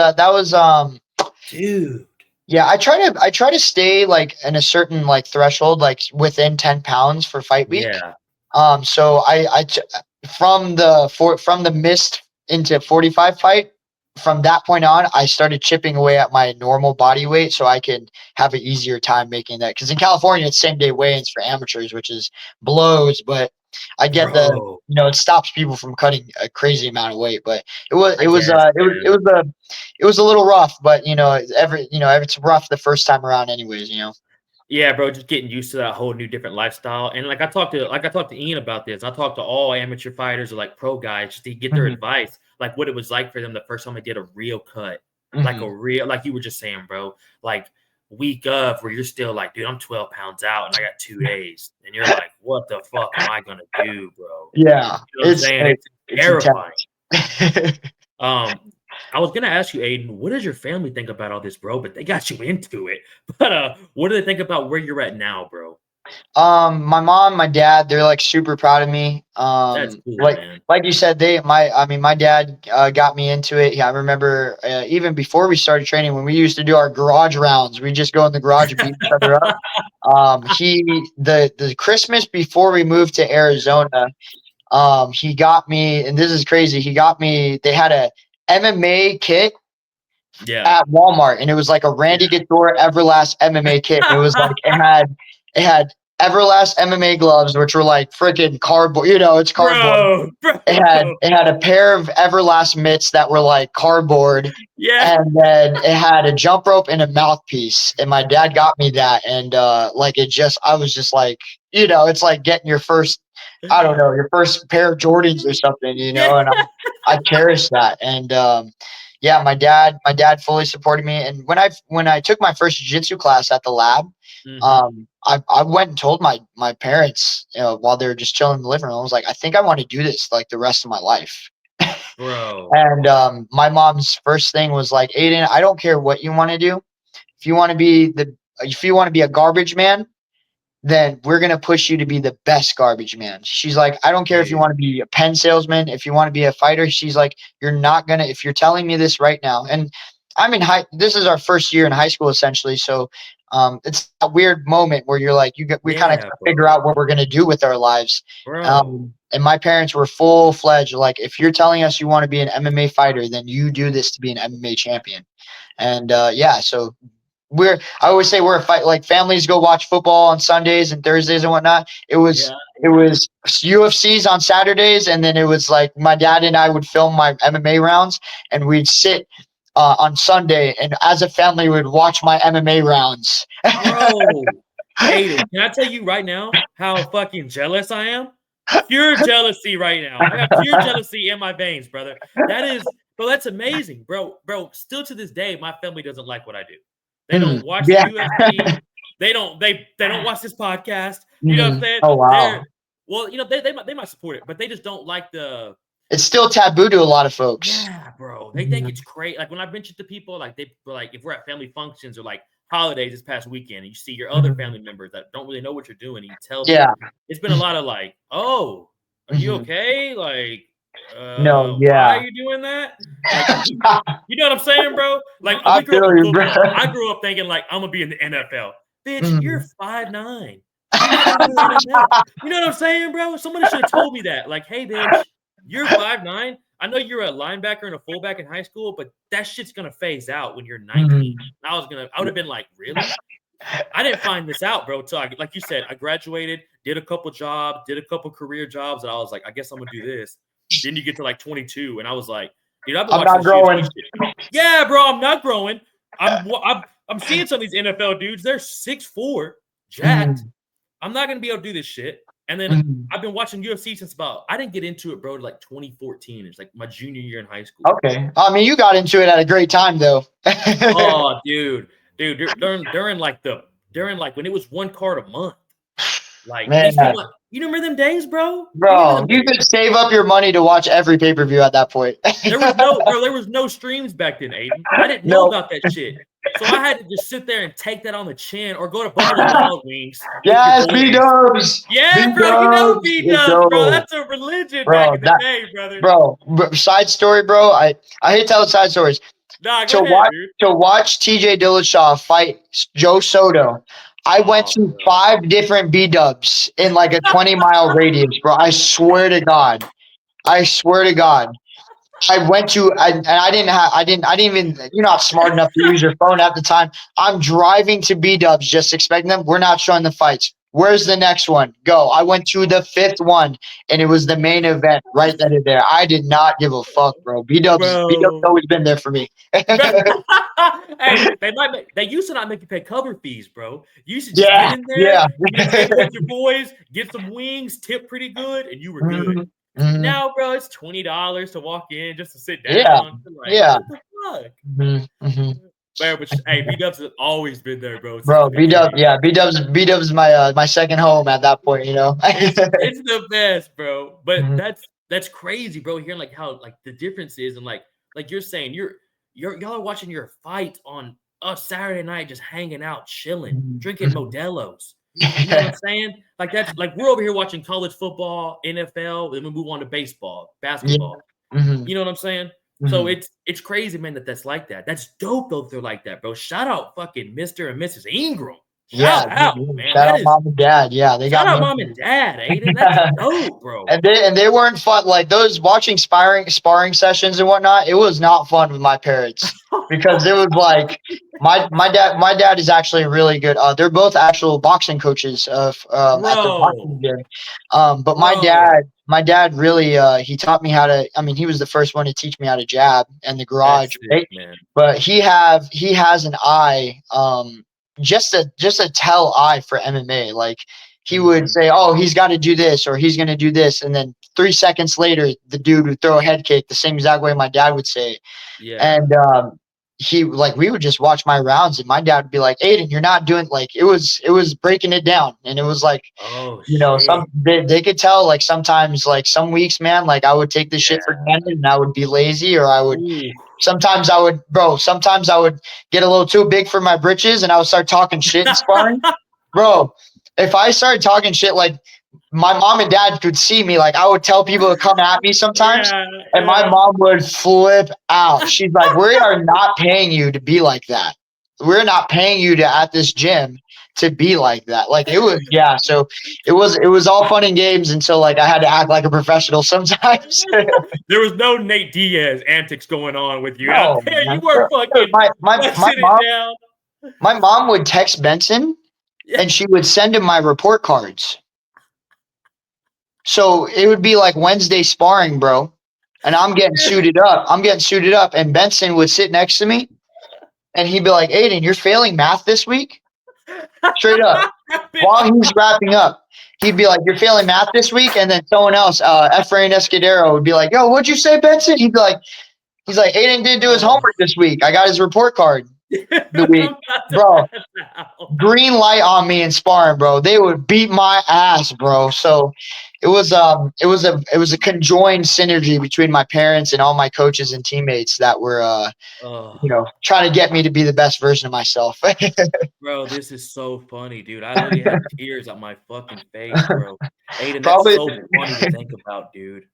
Speaker 1: Dude.
Speaker 2: yeah, I try to stay like in a certain like threshold, like within 10 pounds for fight week.
Speaker 1: Yeah.
Speaker 2: So from the missed into 45 fight, from that point on, I started chipping away at my normal body weight so I can have an easier time making that. Because in California, it's same day weigh-ins for amateurs, which is blows. But I get
Speaker 1: Bro,
Speaker 2: it stops people from cutting a crazy amount of weight. But
Speaker 1: I guess, man.
Speaker 2: it was a little rough. But it's rough the first time around, anyways.
Speaker 1: Yeah, bro, just getting used to that whole new different lifestyle. And like I talked to Ian about this. I talked to all amateur fighters or like pro guys just to get their
Speaker 2: Mhm,
Speaker 1: advice, like what it was like for them the first time they did a real cut. Like a
Speaker 2: mhm.
Speaker 1: real, like you were just saying, bro, like week of where you're still like, dude, I'm 12 pounds out and I got 2 days. And you're like, what the fuck am I gonna do, bro?
Speaker 2: Yeah,
Speaker 1: You know what I'm saying? It's
Speaker 2: it's
Speaker 1: terrifying.
Speaker 2: intense.
Speaker 1: Um, I was gonna ask you, Aiden, what does your family think about all this, bro? But they got you into it. But what do they think about where you're at now, bro?
Speaker 2: My mom, my dad, they're like super proud of me.
Speaker 1: That's cool, man.
Speaker 2: Like you said, my dad got me into it. Yeah, I remember even before we started training, when we used to do our garage rounds, we just go in the garage and beat each other up. The Christmas before we moved to Arizona, he got me, and this is crazy. He got me. They had a MMA kit
Speaker 1: Yeah.
Speaker 2: at Walmart, and it was like a Randy Couture Everlast MMA kit. And it was like it had Everlast MMA gloves, which were like freaking cardboard. You know, it's cardboard.
Speaker 1: Bro, bro.
Speaker 2: It had a pair of Everlast mitts that were like cardboard,
Speaker 1: Yeah.
Speaker 2: and then it had a jump rope and a mouthpiece. And my dad got me that, and like I was just like, it's like getting your first, I don't know, your first pair of Jordans or something,
Speaker 1: Yeah.
Speaker 2: and I cherish that. And yeah, my dad fully supported me. And when I took my first jiu-jitsu class at the lab,
Speaker 1: Mhm.
Speaker 2: I went and told my parents, while they were just chilling in the living room. I was like, I think I want to do this like the rest of my life.
Speaker 1: Bro.
Speaker 2: And my mom's first thing was like, Aiden, I don't care what you want to do. If you want to be a garbage man, then we're going to push you to be the best garbage man. She's like, I don't care if you
Speaker 1: Dude.
Speaker 2: want to be a pen salesman, if you want to be a fighter. She's like, you're not going to, if you're telling me this right now. And this is our first year in high school essentially. So it's a weird moment where you're like, we kind of
Speaker 1: Yeah,
Speaker 2: figure
Speaker 1: bro.
Speaker 2: out what we're going to do with our lives.
Speaker 1: Bro.
Speaker 2: And my parents were full fledged. Like, if you're telling us you want to be an MMA fighter, then you do this to be an MMA champion. And yeah, so I always say we're a fight, like families go watch football on Sundays and Thursdays and whatnot. It was
Speaker 1: Yeah.
Speaker 2: it was UFCs on Saturdays, and then it was like my dad and I would film my MMA rounds, and we'd sit on Sunday, and as a family would watch my MMA rounds.
Speaker 1: Bro. Aiden, can I tell you right now how fucking jealous I am? Pure jealousy right now. I got pure jealousy in my veins, brother. That is, bro, that's amazing, bro. Bro, still to this day, my family doesn't like what I do. They
Speaker 2: Mhm.
Speaker 1: don't watch the
Speaker 2: Yeah.
Speaker 1: UFC. They don't watch this podcast. You know what I'm
Speaker 2: Mhm.
Speaker 1: saying?
Speaker 2: Oh wow.
Speaker 1: They're well, they might support it, but they just don't like the
Speaker 2: It's still taboo to a lot of folks.
Speaker 1: yeah, bro. They think
Speaker 2: Mhm.
Speaker 1: it's great. Like when I mentioned to people, like they were like, if we're at family functions or like holidays this past weekend, and you see your other
Speaker 2: Mhm.
Speaker 1: family members that don't really know what you're doing, and you tell them,
Speaker 2: Yeah.
Speaker 1: it's been a lot of like, oh, are you
Speaker 2: Mhm.
Speaker 1: okay? Like,
Speaker 2: No,
Speaker 1: why are
Speaker 2: yeah.
Speaker 1: you doing that? Like, you know what I'm saying, bro? Like we
Speaker 2: I
Speaker 1: grew up
Speaker 2: feel
Speaker 1: in
Speaker 2: you, bro.
Speaker 1: football. I grew up thinking like I'm gonna be in the NFL. Bitch, you're
Speaker 2: Mhm.
Speaker 1: 5'9". You're not gonna go to the NFL. You know what I'm saying, bro? Somebody should have told me that. Like, hey, bitch, you're 5'9". I know you're a linebacker and a fullback in high school, but that shit's gonna phase out when you're 19.
Speaker 2: Mhm.
Speaker 1: And I would have been like, really? I didn't find this out, bro, till like you said, I graduated, did a couple jobs, did a couple career jobs, and I was like, I guess I'm gonna do this. Then you get to like 22, and I was like, dude, I've been
Speaker 2: I'm
Speaker 1: watching
Speaker 2: not
Speaker 1: this UFC
Speaker 2: growing.
Speaker 1: shit. Yeah, bro, I'm not growing. I'm seeing some of these NFL dudes. They're 6'4", jacked.
Speaker 2: Mhm.
Speaker 1: I'm not gonna be able to do this shit. And then
Speaker 2: Mhm.
Speaker 1: I've been watching UFC since I didn't get into it, bro, like 2014. It's like my junior year in high school.
Speaker 2: Okay. I mean, you got into it at a great time, though.
Speaker 1: Oh, dude, during like when it was one card a month. Like
Speaker 2: Man,
Speaker 1: these people, you remember them days, bro? You remember
Speaker 2: bro,
Speaker 1: them
Speaker 2: you
Speaker 1: days?
Speaker 2: could save up your money to watch every pay per view at that point.
Speaker 1: There was no streams back then, Aiden. I didn't know
Speaker 2: No.
Speaker 1: about that shit. So I had to just sit there and take that on the chin or go to Buffalo Wild Wings with your
Speaker 2: Yes, B
Speaker 1: boys.
Speaker 2: Dubs. B
Speaker 1: Yeah, bro, you know
Speaker 2: Dubs.
Speaker 1: B
Speaker 2: Let's
Speaker 1: Dubs, bro.
Speaker 2: go.
Speaker 1: That's a religion back
Speaker 2: Bro,
Speaker 1: in the day, brother.
Speaker 2: side story, bro. I hate telling side stories.
Speaker 1: Nah, go
Speaker 2: to
Speaker 1: ahead,
Speaker 2: watch
Speaker 1: dude.
Speaker 2: to watch TJ Dillashaw fight Joe Soto, I went
Speaker 1: Oh,
Speaker 2: to
Speaker 1: bro.
Speaker 2: 5 different B dubs in like a 20-mile radius, bro. I swear to God. I swear to God. And I didn't even, you're not smart enough to use your phone at the time. I'm driving to B dubs just expecting them. We're not showing the fights. Where's the next one? Go. I went to the 5th one, and it was the main event right then and there. I did not give a fuck, bro. B-Dub's
Speaker 1: Bro.
Speaker 2: always been there for me.
Speaker 1: Hey, they used to not make you pay cover fees, bro. You should just
Speaker 2: Yeah,
Speaker 1: get in there,
Speaker 2: yeah.
Speaker 1: get a table with your boys, get some wings, tip pretty good, and you were good.
Speaker 2: Mhm, mhm.
Speaker 1: Now, bro, it's $20 to walk in just to sit
Speaker 2: Yeah,
Speaker 1: down. You're like,
Speaker 2: yeah.
Speaker 1: what the fuck?
Speaker 2: Mhm, mhm.
Speaker 1: Man, but hey, B Dubs has always been there, bro, since the
Speaker 2: Bro, B-Dub,
Speaker 1: beginning.
Speaker 2: yeah, B-Dub's my second home at that point, you know.
Speaker 1: It's the best, bro. But
Speaker 2: Mhm,
Speaker 1: that's crazy, bro. Hearing like how like the difference is, and like you're saying, y'all are watching your fight on a Saturday night, just hanging out, chilling,
Speaker 2: mhm,
Speaker 1: drinking
Speaker 2: mhm.
Speaker 1: Modelo's. You know what I'm saying? Like that's like we're over here watching college football, NFL, then we move on to baseball,
Speaker 2: Yeah.
Speaker 1: basketball.
Speaker 2: Mhm,
Speaker 1: You know what I'm saying? So
Speaker 2: mhm.
Speaker 1: it's crazy, man, that's like that. That's dope though if they're like that, bro. Shout out fucking Mr. and Mrs. Ingram.
Speaker 2: Yeah,
Speaker 1: Shout
Speaker 2: dude,
Speaker 1: out,
Speaker 2: yeah.
Speaker 1: man.
Speaker 2: Shout
Speaker 1: That
Speaker 2: out
Speaker 1: is
Speaker 2: mom and dad. Yeah, they
Speaker 1: shout
Speaker 2: got
Speaker 1: out
Speaker 2: me
Speaker 1: mom and dad, Aiden. That's dope, bro.
Speaker 2: and they weren't fun. Like those watching sparring sessions and whatnot. It was not fun with my parents because it was like my dad is actually really good. They're both actual boxing coaches of at the boxing
Speaker 1: Bro,
Speaker 2: gym. But
Speaker 1: bro,
Speaker 2: my dad really he taught me how to. I mean, he was the first one to teach me how to jab and the
Speaker 1: that's
Speaker 2: garage,
Speaker 1: sick,
Speaker 2: right?
Speaker 1: man.
Speaker 2: But he has an eye. Just a tell eye for MMA. Like he would
Speaker 1: Mhm.
Speaker 2: say, "Oh, he's got to do this or he's going to do this," and then 3 seconds later, the dude would throw a head kick the same exact way my dad would say it.
Speaker 1: Yeah.
Speaker 2: And he like we would just watch my rounds, and my dad would be like, "Aiden, you're not doing like it was breaking it down," and it was like
Speaker 1: Oh
Speaker 2: some
Speaker 1: shit.
Speaker 2: they could tell like sometimes like some weeks, man, like I would take this shit for
Speaker 1: Yeah.
Speaker 2: granted and I would be lazy or I would
Speaker 1: Ooh.
Speaker 2: sometimes I would get a little too big for my britches and I would start talking shit in sparring. Bro, if I started talking shit, like my mom and dad could see me, like I would tell people to come at me sometimes,
Speaker 1: Yeah,
Speaker 2: and my
Speaker 1: yeah.
Speaker 2: mom would flip out. She's like, "We are not paying you to be like that. We're not paying you to at this gym to be like that." Like it was, yeah. So it was all fun and games until like I had to act like a professional sometimes.
Speaker 1: There was no Nate Diaz antics going on with you out
Speaker 2: No,
Speaker 1: there. You
Speaker 2: man.
Speaker 1: were fucking
Speaker 2: My my my
Speaker 1: flexing it
Speaker 2: mom
Speaker 1: down.
Speaker 2: my mom would text Benson
Speaker 1: Yeah.
Speaker 2: and she would send him my report cards. So it would be like Wednesday sparring, bro. And I'm getting suited up. And Benson would sit next to me and he'd be like, "Aiden, you're failing math this week?" Straight up. While he's wrapping up, he'd be like, "You're failing math this week?" And then someone else, Efrain Escudero, would be like, "Yo, what'd you say, Benson?" He's like, "Aiden didn't do his
Speaker 1: Oh.
Speaker 2: homework this week. I got his report card the
Speaker 1: I'm
Speaker 2: week."
Speaker 1: about to
Speaker 2: Bro,
Speaker 1: pass out.
Speaker 2: green light on me in sparring, bro. They would beat my ass, bro. So it was a conjoined synergy between my parents and all my coaches and teammates that were
Speaker 1: Oh,
Speaker 2: trying to get me to be the best version of myself.
Speaker 1: bro, this is so funny, dude. I literally had tears on my fucking face, bro. Aiden, that's
Speaker 2: Probably
Speaker 1: so funny to think about, dude.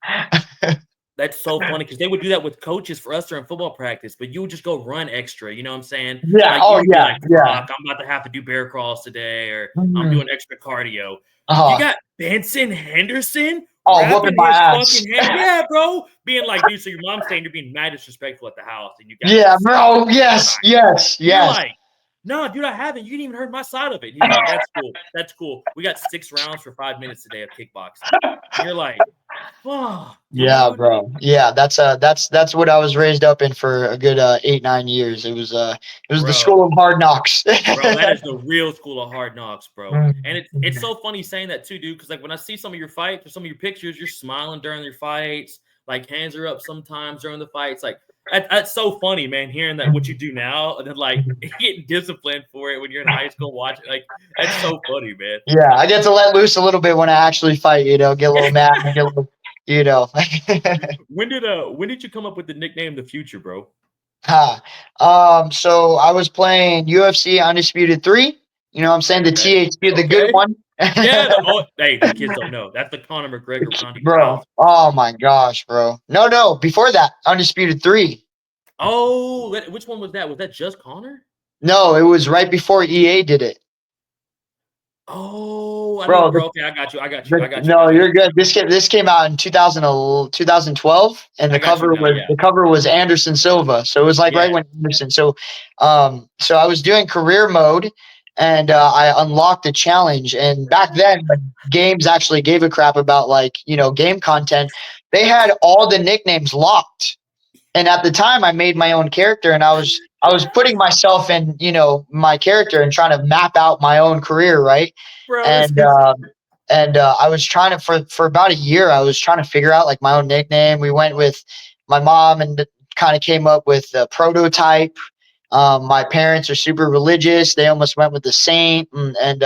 Speaker 1: That's so funny because they would do that with coaches for us during football practice, but you would just go run extra. You know what I'm saying?
Speaker 2: yeah.
Speaker 1: Like you
Speaker 2: Oh
Speaker 1: would be
Speaker 2: yeah.
Speaker 1: like,
Speaker 2: Yeah.
Speaker 1: "Fuck, I'm about to have to do bear crawls today," or "I'm
Speaker 2: Mhm.
Speaker 1: doing extra cardio." You
Speaker 2: Uh-huh.
Speaker 1: got Benson Henderson
Speaker 2: Oh, whooping
Speaker 1: wrapping
Speaker 2: my
Speaker 1: his
Speaker 2: ass.
Speaker 1: fucking hand. Yeah, bro. Being like, dude, so your mom's saying you're being mad disrespectful at the house and you got
Speaker 2: Yeah,
Speaker 1: this.
Speaker 2: bro. Yes. Yes.
Speaker 1: You're
Speaker 2: Yes.
Speaker 1: like, no, dude, I haven't. You didn't even heard my side of it. And he's like, that's cool. That's cool. We got 6 rounds for 5 minutes today of kickboxing. And you're like, fuck,
Speaker 2: Yeah,
Speaker 1: dude.
Speaker 2: bro. Yeah, that's what I was raised up in for a good 8-9 years. It was the
Speaker 1: Bro,
Speaker 2: school of hard knocks.
Speaker 1: bro, that is the real school of hard knocks, bro. And it's
Speaker 2: Mhm.
Speaker 1: so funny saying that too, dude, because like when I see some of your fights or some of your pictures, you're smiling during your fights, like hands are up sometimes during the fights. Like that's so funny, man, hearing that what you do now and then like getting disciplined for it when you're in high school watching. Like that's so funny, man.
Speaker 2: Yeah, I get to let loose a little bit when I actually fight, get a little mad, get a little, you know.
Speaker 1: When did you come up with the nickname the future, bro?
Speaker 2: Ha. So I was playing UFC Undisputed 3. You know what I'm saying? The
Speaker 1: Okay.
Speaker 2: THQ, the good
Speaker 1: Okay.
Speaker 2: one.
Speaker 1: Yeah. Hey, the kids don't know. That's the Conor McGregor Conti
Speaker 2: Bro.
Speaker 1: Pounds.
Speaker 2: Oh my gosh, bro. No, before that, Undisputed 3.
Speaker 1: Oh, which one was that? Was that just Conor?
Speaker 2: No, it was right before EA did it.
Speaker 1: Oh, I know,
Speaker 2: Bro,
Speaker 1: bro. Okay, I got you. I got you. I got you
Speaker 2: no,
Speaker 1: now.
Speaker 2: you're good. This came out in 2012, and
Speaker 1: I
Speaker 2: the
Speaker 1: got you
Speaker 2: cover
Speaker 1: now.
Speaker 2: was
Speaker 1: Yeah.
Speaker 2: the cover was Anderson Silva. So it was like right
Speaker 1: Yeah.
Speaker 2: when Anderson. So I was doing career mode, and I unlocked a challenge. And back then, when games actually gave a crap about like game content, they had all the nicknames locked. And at the time, I made my own character, and I was putting myself in my character and trying to map out my own career, right?
Speaker 1: Bro, this
Speaker 2: And
Speaker 1: is
Speaker 2: I was trying to for about a year, I was trying to figure out like my own nickname. We went with my mom and kind of came up with a prototype. My parents are super religious. They almost went with the Saint, and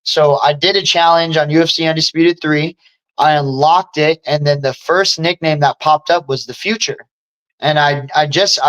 Speaker 2: so I did a challenge on UFC Undisputed 3. I unlocked it, and then the first nickname that popped up was the Future. And I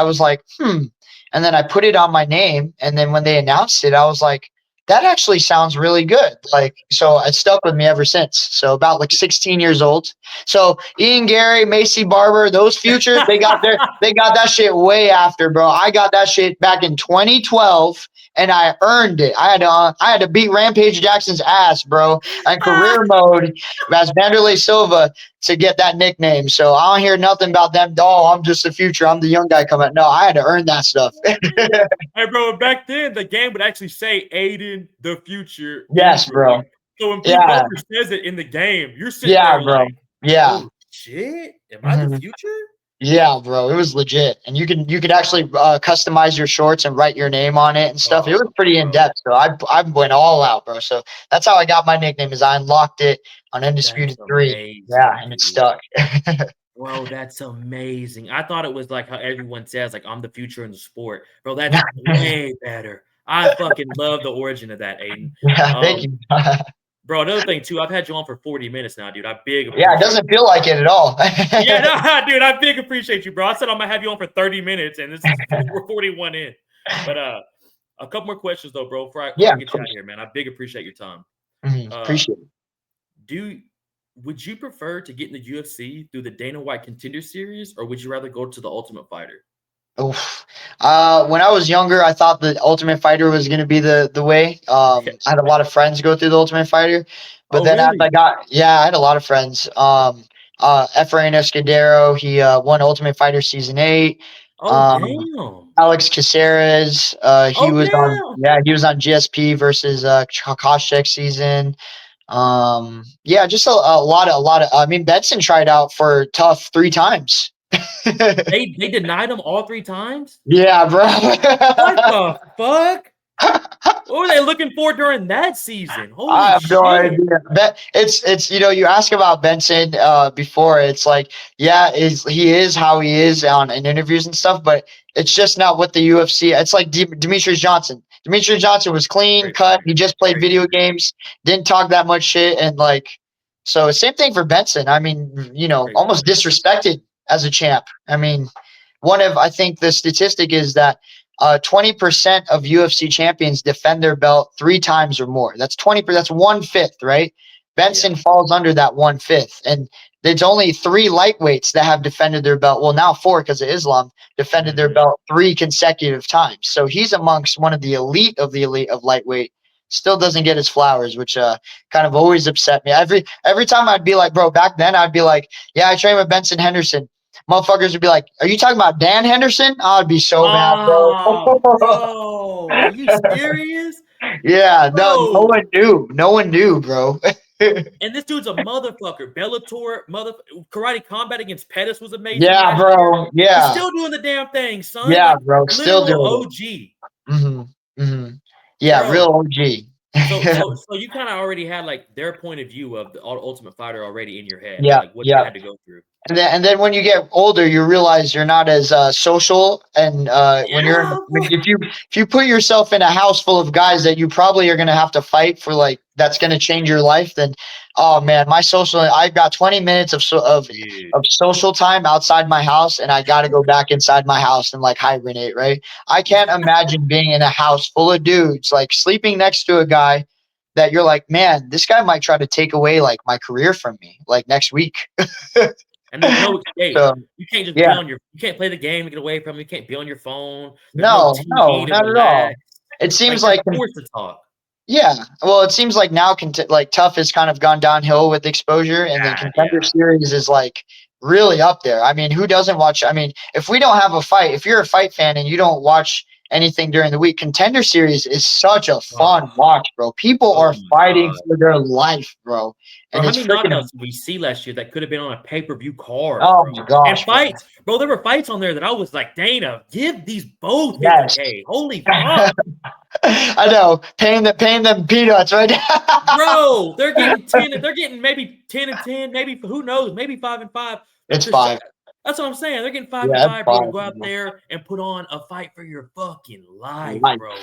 Speaker 2: was like, and then I put it on my name, and then when they announced it, I was like, that actually sounds really good. Like, so it stuck with me ever since. So about like 16 years old. So Ian Gary, Macy Barber, those futures, they got that shit way after, bro. I got that shit back in 2012, and I earned it. I had to beat Rampage Jackson's ass, bro, on career mode as Vanderlei Silva to get that nickname. So I don't hear nothing about them. Oh, I'm just the future. I'm the young guy coming. No, I had to earn that stuff.
Speaker 1: Hey, bro, back then the game would actually say Aiden the Future.
Speaker 2: Yes, bro.
Speaker 1: Ingram. So when Pete
Speaker 2: Yeah.
Speaker 1: Butler says it in the game, you're sitting
Speaker 2: Yeah,
Speaker 1: there
Speaker 2: bro.
Speaker 1: like,
Speaker 2: Yeah.
Speaker 1: oh shit, am I the future?
Speaker 2: Yeah, bro. It was legit. And you could actually customize your shorts and write your name on it and stuff. It was pretty in depth. So I went all out, bro. So that's how I got my nickname, is I unlocked it on Undisputed 3. Yeah, and it stuck.
Speaker 1: Bro, that's amazing. I thought it was like how everyone says, like, I'm the future in the sport. Bro, that's way better. I fucking love the origin of that, Aiden.
Speaker 2: Yeah, thank you.
Speaker 1: Bro, another thing too, I've had you on for 40 minutes now, dude. I big appreciate
Speaker 2: Yeah, it doesn't feel like it at all.
Speaker 1: Yeah, no, dude, I big appreciate you, bro. I said I'm gonna have you on for 30 minutes, and we're 41 in. But a couple more questions though, bro. Before I get you out of here, man. I big appreciate your time.
Speaker 2: Appreciate it.
Speaker 1: Would you prefer to get in the UFC through the Dana White Contender Series, or would you rather go to the Ultimate Fighter?
Speaker 2: Oof. When I was younger, I thought the Ultimate Fighter was going to be the way. I had a lot of friends go through the Ultimate Fighter, but then
Speaker 1: really?
Speaker 2: I had a lot of friends. Efrain Escudero, he won Ultimate Fighter Season 8.
Speaker 1: Damn.
Speaker 2: Alex Caceres, he was on GSP versus Koscheck season. Just a lot of. I mean, Benson tried out for Tough 3 times.
Speaker 1: They denied him all 3 times?
Speaker 2: Yeah, bro.
Speaker 1: What the fuck? What were they looking for during that season? Holy
Speaker 2: I have
Speaker 1: shit.
Speaker 2: no idea. It's you ask about Benson before. It's like, he is how he is in interviews and stuff, but it's just not what the UFC. It's like Demetrius Johnson. Demetrius Johnson was clean cut. He just played video games, didn't talk that much shit, and like, so same thing for Benson. I mean, almost disrespected as a champ. I mean, I think the statistic is that 20% of UFC champions defend their belt 3 times or more. That's 20%. That's 1/5, right? Benson falls under that 1/5, and it's only 3 lightweights that have defended their belt. Well, now 4 because of Islam defended their belt 3 consecutive times. So he's amongst one of the elite of lightweight. Still doesn't get his flowers, which kind of always upset me. Every time I'd be like, bro, back then I'd be like, yeah, I trained with Benson Henderson. Motherfuckers would be like, are you talking about Dan Henderson? I'd be so mad, bro.
Speaker 1: Bro, are you serious?
Speaker 2: Yeah, no one knew. No one knew, bro.
Speaker 1: And this dude's a motherfucker. Bellator, Karate Combat against Pettis was amazing.
Speaker 2: Yeah, bro. Yeah.
Speaker 1: He's still doing the damn thing, son.
Speaker 2: Yeah, bro. Still doing
Speaker 1: OG.
Speaker 2: Yeah,
Speaker 1: bro.
Speaker 2: Real OG.
Speaker 1: So you kind of already had like their point of view of the Ultimate Fighter already in your head.
Speaker 2: Yeah,
Speaker 1: like what you had to go through.
Speaker 2: And then when you get older, you realize you're not as social. And if you put yourself in a house full of guys that you probably are going to have to fight for, like that's going to change your life, then oh man, I've got 20 minutes of social time outside my house, and I got to go back inside my house and like hibernate. Right? I can't imagine being in a house full of dudes, like sleeping next to a guy that you're like, man, this guy might try to take away like my career from me, like next week.
Speaker 1: And there's no escape. You can't just be on you can't play the game to get away from it. You can't be on your phone.
Speaker 2: No, not at all. It seems like
Speaker 1: forced to talk.
Speaker 2: Yeah. Well, it seems like now like Tough has kind of gone downhill with exposure, and then Contender Series is like really up there. I mean, who doesn't watch? I mean, if we don't have a fight, if you're a fight fan and you don't watch anything during the week. Contender Series is such a fun
Speaker 1: Oh,
Speaker 2: watch, bro. People
Speaker 1: oh
Speaker 2: are
Speaker 1: my
Speaker 2: fighting
Speaker 1: god,
Speaker 2: for their life, bro,
Speaker 1: bro!
Speaker 2: and
Speaker 1: How
Speaker 2: it's
Speaker 1: many
Speaker 2: freaking.
Speaker 1: knockouts did we see last year that could have been on a pay-per-view card,
Speaker 2: Oh
Speaker 1: bro?
Speaker 2: my
Speaker 1: And
Speaker 2: gosh, bro.
Speaker 1: fights, bro. There were fights on there that I was like, Dana, give these both
Speaker 2: Yes.
Speaker 1: 50K. Holy fuck,
Speaker 2: I know, paying them peanuts right now.
Speaker 1: bro! They're getting 10. They're getting maybe 10-10, maybe who knows, maybe 5-5.
Speaker 2: It's
Speaker 1: To
Speaker 2: five.
Speaker 1: that's what I'm saying. They're getting five and
Speaker 2: Yeah, it's
Speaker 1: five, bro, to
Speaker 2: five.
Speaker 1: go out there and put on a fight for your fucking life,
Speaker 2: Life.
Speaker 1: bro.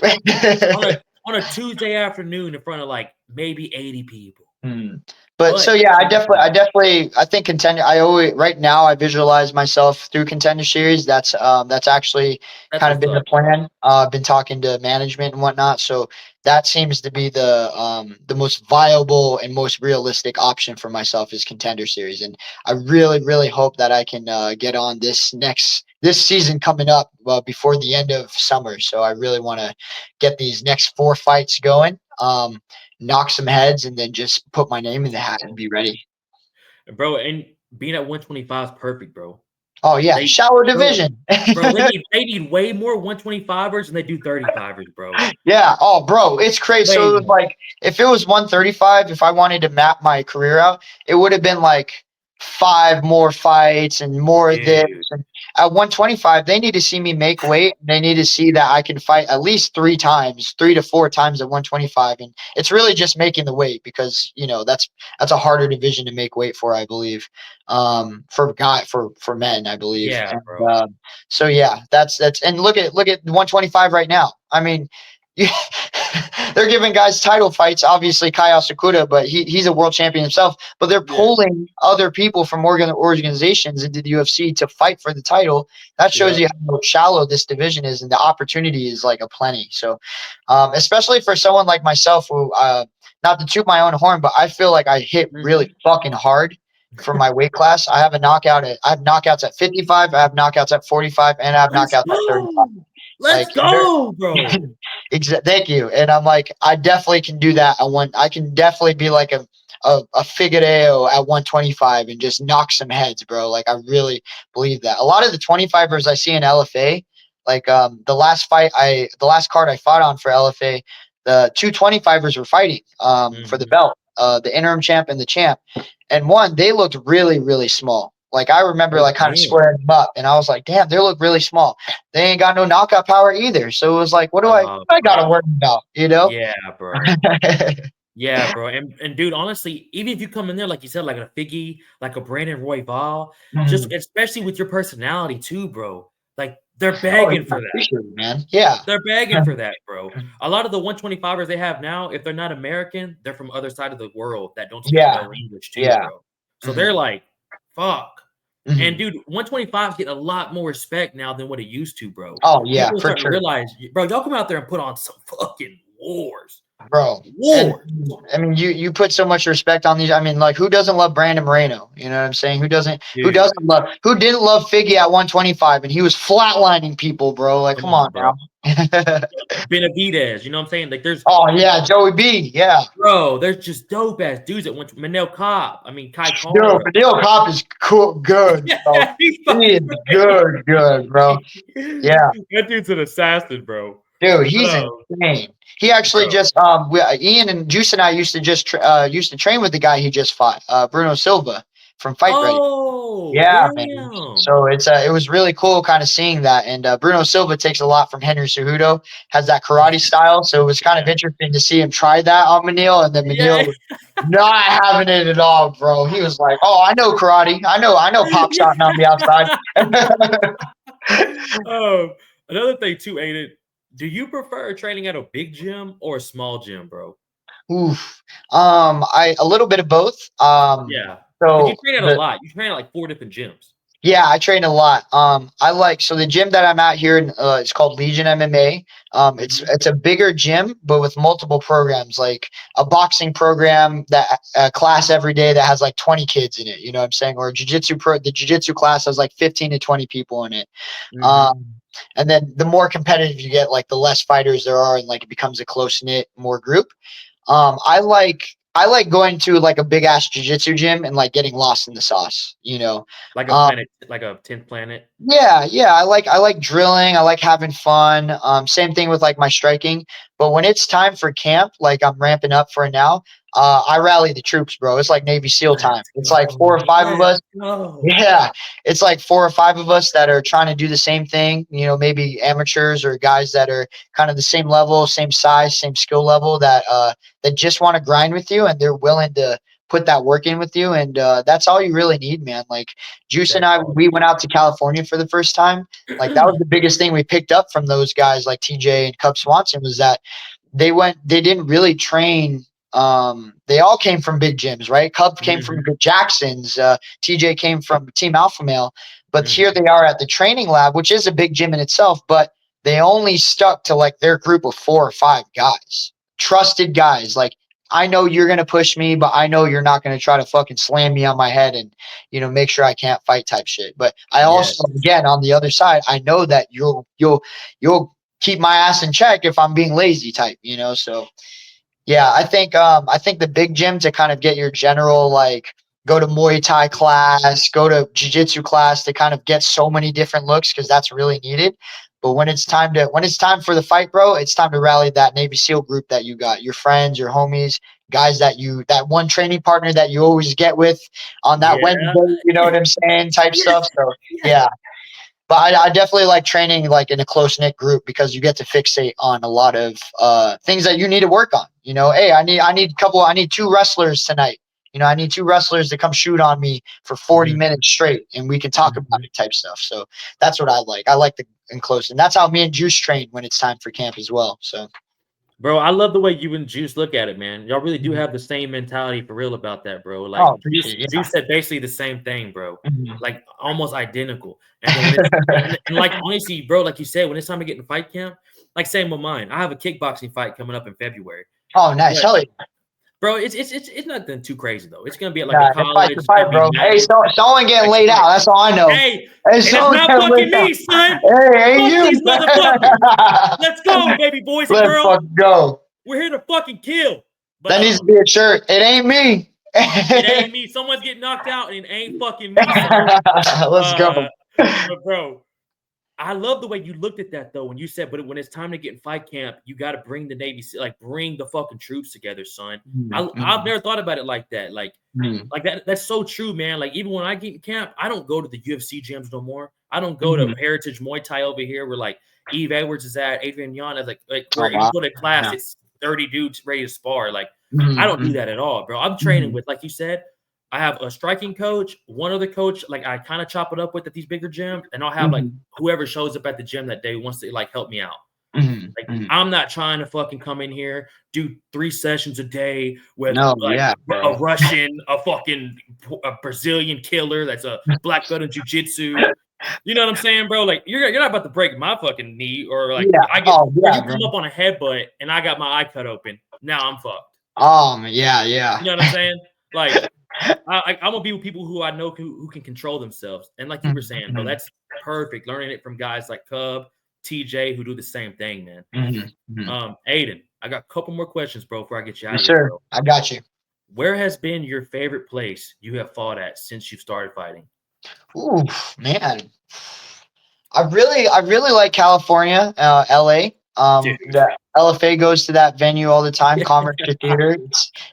Speaker 1: On a Tuesday afternoon in front of like maybe 80 people.
Speaker 2: Hmm. But so
Speaker 1: But
Speaker 2: yeah, I think contender. I always right now I visualize myself through Contender Series. That's actually
Speaker 1: that's
Speaker 2: kind of
Speaker 1: what's
Speaker 2: been the
Speaker 1: up, bro.
Speaker 2: plan. I've been talking to management and whatnot, so that seems to be the most viable and most realistic option for myself is Contender Series, and I really hope that I can get on this season coming up before the end of summer. So I really want to get these next 4 fights going. Knock some heads, and then just put my name in the hat and be ready.
Speaker 1: Bro, and being at 125 is perfect, bro.
Speaker 2: Oh yeah,
Speaker 1: They
Speaker 2: shallow
Speaker 1: bro,
Speaker 2: division.
Speaker 1: bro, they need way more 125ers than they do 35ers, bro.
Speaker 2: Yeah. Oh, bro, it's crazy. So
Speaker 1: Way
Speaker 2: it was
Speaker 1: more.
Speaker 2: like if it was 135, if I wanted to map my career out, it would have been like 5 more fights and more of this.
Speaker 1: Dude.
Speaker 2: And at 125, they need to see me make weight. They need to see that I can fight at least 3 times, 3 to 4 times at 125. And it's really just making the weight because that's a harder division to make weight for, I believe. For men, I believe.
Speaker 1: Yeah,
Speaker 2: And
Speaker 1: bro.
Speaker 2: so yeah, that's and look at 125 right now. I mean, you, they're giving guys title fights. Obviously, Kaya Sakuda, but he's a world champion himself. But they're
Speaker 1: Yeah.
Speaker 2: pulling other people from organizations into the UFC to fight for the title. That shows
Speaker 1: Yeah.
Speaker 2: you how shallow this division is, and the opportunity is like a plenty. So, especially for someone like myself, who not to toot my own horn, but I feel like I hit really
Speaker 1: Mhm.
Speaker 2: fucking hard for my weight class. I have knockouts at 55, I have knockouts at 45, and I have
Speaker 1: Let's
Speaker 2: knockouts at 35.
Speaker 1: go. Let's
Speaker 2: Like
Speaker 1: go, bro.
Speaker 2: thank you. And I'm like, I definitely can do that. I can definitely be like a Figueiredo at 125 and just knock some heads, bro. Like I really believe that. A lot of the 25ers I see in LFA, like the last card I fought on for LFA, the 225ers were fighting for the
Speaker 1: Mhm.
Speaker 2: belt, the interim champ and the champ. And they looked really small. Like I remember
Speaker 1: They
Speaker 2: like kind of
Speaker 1: did.
Speaker 2: squaring them up and I was like, damn, they look really small. They ain't got no knockout power either. So it was like, what do
Speaker 1: Oh,
Speaker 2: I gotta
Speaker 1: bro.
Speaker 2: worry about, you know?
Speaker 1: Yeah, bro. Yeah, bro. And dude, honestly, even if you come in there, like you said, like a Figgy, like a Brandon Royval, just
Speaker 2: Mhm.
Speaker 1: especially with your personality too, bro. Like they're
Speaker 2: Oh,
Speaker 1: begging
Speaker 2: yeah,
Speaker 1: for that.
Speaker 2: appreciate it, man. Yeah.
Speaker 1: They're begging for that, bro. A lot of the 125ers they have now, if they're not American, they're from other side of the world that don't speak
Speaker 2: Yeah.
Speaker 1: no English too,
Speaker 2: Yeah.
Speaker 1: bro. So they're
Speaker 2: Mhm.
Speaker 1: like, fuck. And
Speaker 2: Mhm.
Speaker 1: dude, 125 is getting a lot more respect now than what it used to, bro.
Speaker 2: Oh, yeah,
Speaker 1: People are
Speaker 2: for
Speaker 1: starting to
Speaker 2: sure,
Speaker 1: realize, bro, y'all come out there and put on some fucking wars.
Speaker 2: bro. And
Speaker 1: Wars.
Speaker 2: I mean, you put so much respect on these. I mean, like, who doesn't love Brandon Moreno? You know what I'm saying?
Speaker 1: Dude,
Speaker 2: Who didn't love Figgy at 125 and he was flatlining people, bro? Like,
Speaker 1: come
Speaker 2: come
Speaker 1: on,
Speaker 2: on
Speaker 1: bro.
Speaker 2: now.
Speaker 1: Benavidez, you know what I'm saying? Like
Speaker 2: Oh yeah, Joey B. Yeah.
Speaker 1: bro, there's just dope ass dudes that went to Manel Cobb. I mean, Kai
Speaker 2: Dude,
Speaker 1: Kara.
Speaker 2: Fidel Cop is cool, good, bro.
Speaker 1: Yeah, he's
Speaker 2: He is
Speaker 1: fucking
Speaker 2: good, bro.
Speaker 1: crazy.
Speaker 2: Yeah.
Speaker 1: That dude's an assassin, bro.
Speaker 2: Dude, he's
Speaker 1: Oh,
Speaker 2: insane. He actually
Speaker 1: bro.
Speaker 2: just Ian and Juice and I used to train with the guy he just fought, Bruno Silva from Fight Ready.
Speaker 1: Oh,
Speaker 2: Yeah, man.
Speaker 1: damn.
Speaker 2: So it was really cool kind of seeing that. And Bruno Silva takes a lot from Henry Cejudo, has that karate style. So it was kind of
Speaker 1: Yeah.
Speaker 2: interesting to see him try that on Manil, and then
Speaker 1: Yeah.
Speaker 2: Manil was not having it at all, bro. He was like, "Oh, I know karate. I know pop
Speaker 1: Yeah.
Speaker 2: shotting on the outside."
Speaker 1: Um, another thing too, Aiden, do you prefer training at a big gym or a small gym, bro?
Speaker 2: Oof. I a little bit of both.
Speaker 1: Yeah. Because you
Speaker 2: So
Speaker 1: train at a
Speaker 2: the
Speaker 1: lot. You train at like 4 different gyms.
Speaker 2: Yeah, I train a lot. So the gym that I'm at here it's called Legion MMA. It's
Speaker 1: Mhm.
Speaker 2: it's a bigger gym, but with multiple programs, like a boxing program that class every day that has like 20 kids in it. You know what I'm saying? Or the jujitsu class has like 15 to 20 people in it.
Speaker 1: Mhm.
Speaker 2: Um, and then the more competitive you get, like the less fighters there are, and like it becomes a close knit more group. I like I like going to like a big ass jiu-jitsu gym and like getting lost in the sauce, you know.
Speaker 1: Like a
Speaker 2: Um,
Speaker 1: planet, like a 10th planet.
Speaker 2: yeah, I like drilling, I like having fun. Same thing with like my striking. But when it's time for camp, like I'm ramping up for it now, I rally the troops, bro. It's like Navy SEAL time.
Speaker 1: Let's
Speaker 2: It's like
Speaker 1: go.
Speaker 2: 4 or 5 of
Speaker 1: Let's
Speaker 2: us.
Speaker 1: go.
Speaker 2: Yeah, it's like 4 or 5 of us that are trying to do the same thing. You know, maybe amateurs or guys that are kind of the same level, same size, same skill level that just want to grind with you and they're willing to put that work in with you. And that's all you really need, man. Like Juice and
Speaker 1: That's
Speaker 2: I,
Speaker 1: all
Speaker 2: we
Speaker 1: you
Speaker 2: went out to California for the first time. Like that was
Speaker 1: need.
Speaker 2: the biggest thing we picked up from those guys like TJ and Cub Swanson was that they didn't really train. They all came from big gyms, right? Cub came from
Speaker 1: Mhm,
Speaker 2: the Jacksons. TJ came from Team Alpha Male, but here
Speaker 1: mhm.
Speaker 2: they are at the training lab, which is a big gym in itself, but they only stuck to like their group of 4 or 5 guys, trusted guys. Like, I know you're going to push me, but I know you're not going to try to fucking slam me on my head and, make sure I can't fight type shit. But I
Speaker 1: Yes.
Speaker 2: also, again, on the other side, I know that you'll keep my ass in check if I'm being lazy type. So yeah, I think the big gym to kind of get your general like go to Muay Thai class, go to jiu-jitsu class to kind of get so many different looks because that's really needed. But when it's time for the fight, bro, it's time to rally that Navy SEAL group that you got, your friends, your homies, guys that one training partner that you always get with on that
Speaker 1: Yeah.
Speaker 2: Wednesday, you know what I'm saying, type
Speaker 1: Yeah.
Speaker 2: stuff. So
Speaker 1: Yeah.
Speaker 2: yeah, but I definitely like training like in a close knit group because you get to fixate on a lot of things that you need to work on. Hey, I need 2 wrestlers tonight. I need 2 wrestlers to come shoot on me for 40
Speaker 1: Mhm,
Speaker 2: minutes straight, and we can talk about
Speaker 1: mhm.
Speaker 2: it type stuff. So that's what I like. I like the enclosed, and that's how me and Juice train when it's time for camp as well. So
Speaker 1: Bro, I love the way you and Juice look at it, man. Y'all really do
Speaker 2: mhm.
Speaker 1: have the same mentality for real about that, bro.
Speaker 2: Oh,
Speaker 1: Like Juice,
Speaker 2: appreciate it.
Speaker 1: Juice said basically the same thing, bro.
Speaker 2: Yeah.
Speaker 1: Like almost identical. And then when it's and like honestly, bro, like you said, when it's time to get in fight camp, like same with mine. I have a kickboxing fight coming up in February.
Speaker 2: Oh, nice.
Speaker 1: But
Speaker 2: Hell yeah.
Speaker 1: bro, it's nothing too crazy though. It's gonna be at like a
Speaker 2: Nah, it's fight
Speaker 1: college.
Speaker 2: to
Speaker 1: It's
Speaker 2: fight,
Speaker 1: gonna be
Speaker 2: bro. Hey,
Speaker 1: Madden.
Speaker 2: someone getting
Speaker 1: Fight to
Speaker 2: laid
Speaker 1: fight.
Speaker 2: out. That's all I know.
Speaker 1: Hey,
Speaker 2: Hey,
Speaker 1: and it's
Speaker 2: someone
Speaker 1: not
Speaker 2: getting
Speaker 1: fucking
Speaker 2: laid out.
Speaker 1: me, son.
Speaker 2: Hey,
Speaker 1: Fuck
Speaker 2: you.
Speaker 1: these motherfuckers. Let's go, baby boys and
Speaker 2: Let's
Speaker 1: girls.
Speaker 2: fucking go.
Speaker 1: We're here to fucking kill. But
Speaker 2: That needs to be a shirt. It ain't me.
Speaker 1: it ain't me. Someone's getting knocked out, and it ain't fucking me, son.
Speaker 2: Let's
Speaker 1: Uh,
Speaker 2: go.
Speaker 1: but bro, I love the way you looked at that though when you said, but when it's time to get in fight camp, you got to bring the Navy, like bring the fucking troops together, son. I've never thought about it like that. Like that's so true, man. Like even when I get in camp, I don't go to the UFC gyms no more. I don't go to Heritage Muay Thai over here where like Eve Edwards is at, Adrian Yan is like
Speaker 2: Oh,
Speaker 1: where if you
Speaker 2: wow.
Speaker 1: go to class,
Speaker 2: Yeah.
Speaker 1: it's 30 dudes ready to spar. Like I don't do
Speaker 2: Mhm,
Speaker 1: that at all, bro. I'm training
Speaker 2: mhm,
Speaker 1: with, like you said, I have a striking coach, one other coach, like I kind of chop it up with at these bigger gyms, and I'll have like
Speaker 2: mhm,
Speaker 1: whoever shows up at the gym that day wants to like help me out.
Speaker 2: mhm,
Speaker 1: Like
Speaker 2: mhm.
Speaker 1: I'm not trying to fucking come in here, do 3 sessions a day with
Speaker 2: No,
Speaker 1: like
Speaker 2: yeah,
Speaker 1: a
Speaker 2: bro.
Speaker 1: Russian, a Brazilian killer that's a black belt in jujitsu. You know what I'm saying, bro? Like you're not about to break my fucking knee or like
Speaker 2: Yeah.
Speaker 1: or
Speaker 2: Oh,
Speaker 1: you
Speaker 2: yeah, bro.
Speaker 1: come up on a headbutt and I got my eye cut open. Now I'm fucked.
Speaker 2: Yeah, yeah.
Speaker 1: You know what I'm saying? Like I'm gonna be with people who I know who can control themselves. And like you were
Speaker 2: Mhm,
Speaker 1: saying, bro,
Speaker 2: mhm,
Speaker 1: that's perfect. Learning it from guys like Cub, TJ, who do the same thing, man.
Speaker 2: mhm, mhm.
Speaker 1: Aiden, I got a couple more questions, bro, before I get you out
Speaker 2: Yes,
Speaker 1: of here,
Speaker 2: sir.
Speaker 1: bro.
Speaker 2: I got you.
Speaker 1: Where has been your favorite place you have fought at since you started fighting?
Speaker 2: Ooh, man. I really like California, LA.
Speaker 1: Dude.
Speaker 2: The LFA goes to that venue all the time, Commerce Theater.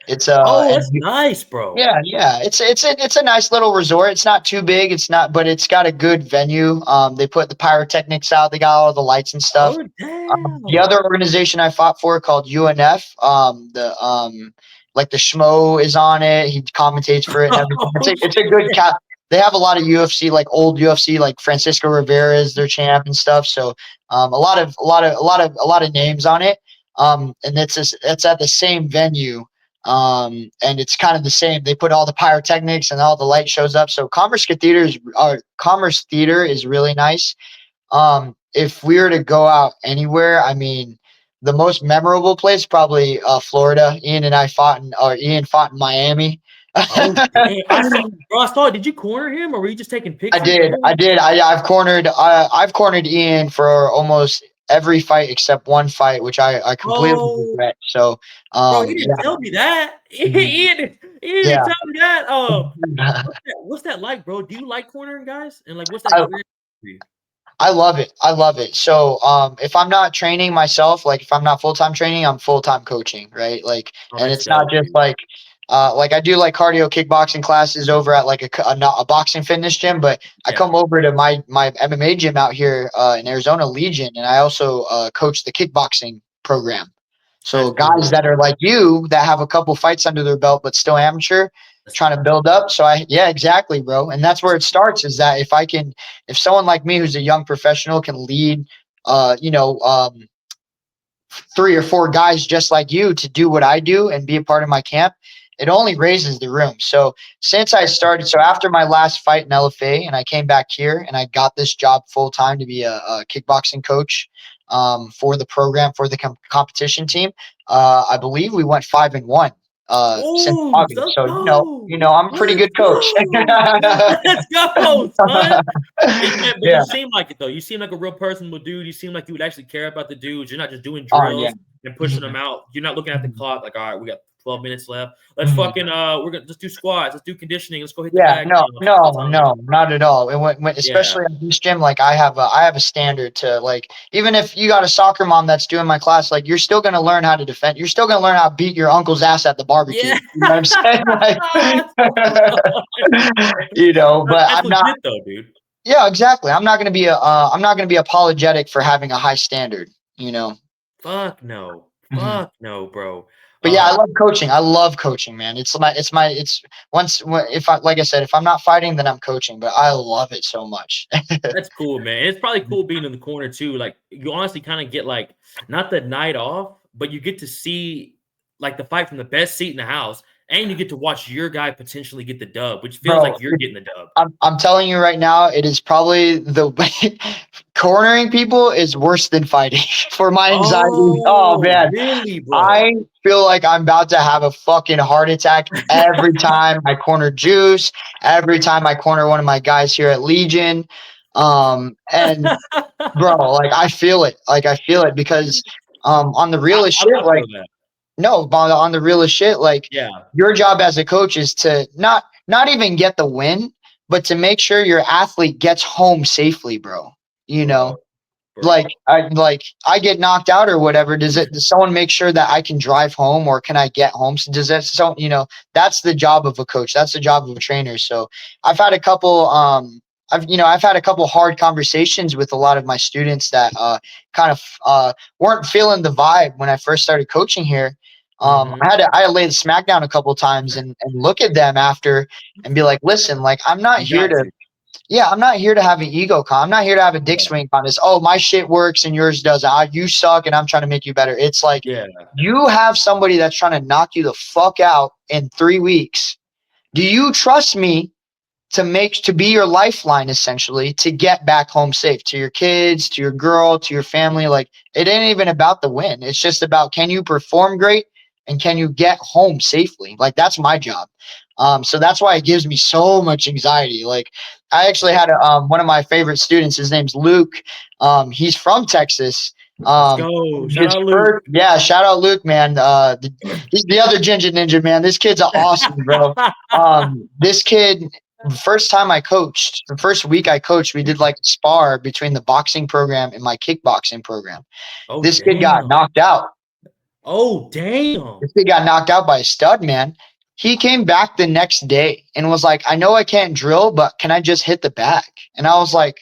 Speaker 2: It's
Speaker 1: Oh,
Speaker 2: and
Speaker 1: that's nice, bro.
Speaker 2: yeah. It's a nice little resort. It's not too big. It's not, but it's got a good venue. They put the pyrotechnics out. They got all the lights and stuff.
Speaker 1: Oh,
Speaker 2: The
Speaker 1: damn.
Speaker 2: other organization I fought for called UNF, the like the Schmo is on it. He commentates for it and everything.
Speaker 1: Oh,
Speaker 2: It's a good cat. They have a lot of UFC, like old UFC, like Francisco Rivera is their champ and stuff. So a lot of names on it. And it's at the same venue. And it's kind of the same. They put all the pyrotechnics and all the light shows up. So Commerce Theater is really nice. If we were to go out anywhere, I mean, the most memorable place probably Florida. Ian fought in Miami.
Speaker 1: oh, damn. I saw. Did you corner him or were you just taking
Speaker 2: I
Speaker 1: pictures? Or
Speaker 2: did.
Speaker 1: what?
Speaker 2: I did. I've cornered Ian for almost every fight except one fight, which I completely
Speaker 1: Oh,
Speaker 2: regret. So,
Speaker 1: bro, you
Speaker 2: yeah,
Speaker 1: didn't tell me that. You
Speaker 2: mhm,
Speaker 1: didn't
Speaker 2: yeah.
Speaker 1: tell me that. What's that like, bro? Do you like cornering guys? And like, what's that
Speaker 2: I,
Speaker 1: experience for you?
Speaker 2: I love it. I love it. So, if I'm not training myself, like if I'm not full time training, I'm full time coaching, right? Like,
Speaker 1: Oh,
Speaker 2: and
Speaker 1: that's
Speaker 2: it's not
Speaker 1: dope,
Speaker 2: just
Speaker 1: dude.
Speaker 2: like I do like cardio kickboxing classes over at like a boxing fitness gym, but I
Speaker 1: Yeah,
Speaker 2: come over to my MMA gym out here in Arizona, Legion, and I also coach the kickboxing program.
Speaker 1: that's
Speaker 2: So guys
Speaker 1: cool.
Speaker 2: that are like you that have a couple fights under their belt but still amateur,
Speaker 1: That's
Speaker 2: trying to
Speaker 1: dope.
Speaker 2: build up. So yeah, exactly, bro. And that's where it starts. Is that if someone like me who's a young professional can lead, uh, you know, um, 3 or 4 guys just like you to do what I do and be a part of my camp, it only raises the room. So since I started, so after my last fight in LFA, and I came back here and I got this job full time to be a kickboxing coach for the program for the competition team. I believe we went 5-1 since
Speaker 1: Oh,
Speaker 2: August.
Speaker 1: let's
Speaker 2: So
Speaker 1: go.
Speaker 2: I'm a pretty
Speaker 1: Let's
Speaker 2: good coach.
Speaker 1: go. Let's go, son. But you
Speaker 2: Yeah.
Speaker 1: seem like it though. You seem like a real personable dude. You seem like you would actually care about the dudes. You're not just doing
Speaker 2: Oh yeah.
Speaker 1: drills and pushing them out. You're not looking at the clock like, all right, we got 12 minutes left. Let's
Speaker 2: Mhm.
Speaker 1: fucking we're gonna just do squats. Let's do conditioning. Let's go hit the
Speaker 2: Yeah,
Speaker 1: bag.
Speaker 2: no,
Speaker 1: All
Speaker 2: no,
Speaker 1: the time.
Speaker 2: no, not at all. And
Speaker 1: Yeah.
Speaker 2: especially at this gym, like I have a standard to like, even if you got a soccer mom that's doing my class, like you're still gonna learn how to defend. You're still gonna learn how to beat your uncle's ass at the barbecue.
Speaker 1: Yeah.
Speaker 2: You know what I'm saying? Like,
Speaker 1: That's so
Speaker 2: but
Speaker 1: that's
Speaker 2: I'm not.
Speaker 1: legit though, dude.
Speaker 2: Yeah, exactly. I'm not gonna be apologetic for having a high standard. You know.
Speaker 1: Fuck no.
Speaker 2: Mhm.
Speaker 1: Fuck no, bro.
Speaker 2: But yeah, I love coaching. I love coaching, man. It's if I like I said, if I'm not fighting, then I'm coaching. But I love it so much.
Speaker 1: That's cool, man. And it's probably cool being in the corner too. Like you honestly kind of get like not the night off, but you get to see like the fight from the best seat in the house, and you get to watch your guy potentially get the dub, which feels
Speaker 2: Bro,
Speaker 1: like you're getting the dub.
Speaker 2: I'm telling you right now, it is probably the cornering people is worse than fighting for my anxiety. Oh
Speaker 1: Oh,
Speaker 2: man,
Speaker 1: really, bro?
Speaker 2: I feel like I'm about to have a fucking heart attack every time I corner Juice, every time I corner one of my guys here at Legion. And bro, like I feel it. Like I feel it because on the
Speaker 1: I,
Speaker 2: realest
Speaker 1: I
Speaker 2: shit,
Speaker 1: don't
Speaker 2: like
Speaker 1: feel that.
Speaker 2: no, but on the realest shit, like
Speaker 1: Yeah,
Speaker 2: your job as a coach is to not even get the win, but to make sure your athlete gets home safely, bro. You
Speaker 1: bro,
Speaker 2: know,
Speaker 1: bro.
Speaker 2: like I get knocked out or whatever. Does someone make sure that I can drive home or can I get home? So does that that's the job of a coach. That's the job of a trainer. So I've had a couple I've had a couple hard conversations with a lot of my students that kind of weren't feeling the vibe when I first started coaching here.
Speaker 1: Hmm.
Speaker 2: I had to lay the smack down a couple times and look at them after and be like, listen, like
Speaker 1: You got to.
Speaker 2: I'm not here to have an ego con. I'm not here to have a dick
Speaker 1: Yeah,
Speaker 2: swing contest. Oh, my shit works and yours doesn't. You suck and I'm trying to make you better. It's like
Speaker 1: yeah.
Speaker 2: you have somebody that's trying to knock you the fuck out in 3 weeks. Do you trust me to be your lifeline essentially to get back home safe to your kids, to your girl, to your family? Like it ain't even about the win. It's just about can you perform great and can you get home safely? Like that's my job. So that's why it gives me so much anxiety. Like I actually had one of my favorite students. His name's Luke. He's from Texas.
Speaker 1: Let's go. Shout
Speaker 2: His
Speaker 1: out Luke.
Speaker 2: first, yeah, shout out Luke, man. He's the other ginger ninja, man. This kid's awesome, bro. This kid, first time I coached, the first week I coached, we did like a spar between the boxing program and my kickboxing program.
Speaker 1: Oh
Speaker 2: This kid got
Speaker 1: damn.
Speaker 2: knocked out.
Speaker 1: Oh damn.
Speaker 2: This kid got knocked out by a stud, man. He came back the next day and was like, I know I can't drill, but can I just hit the bag? And I was like,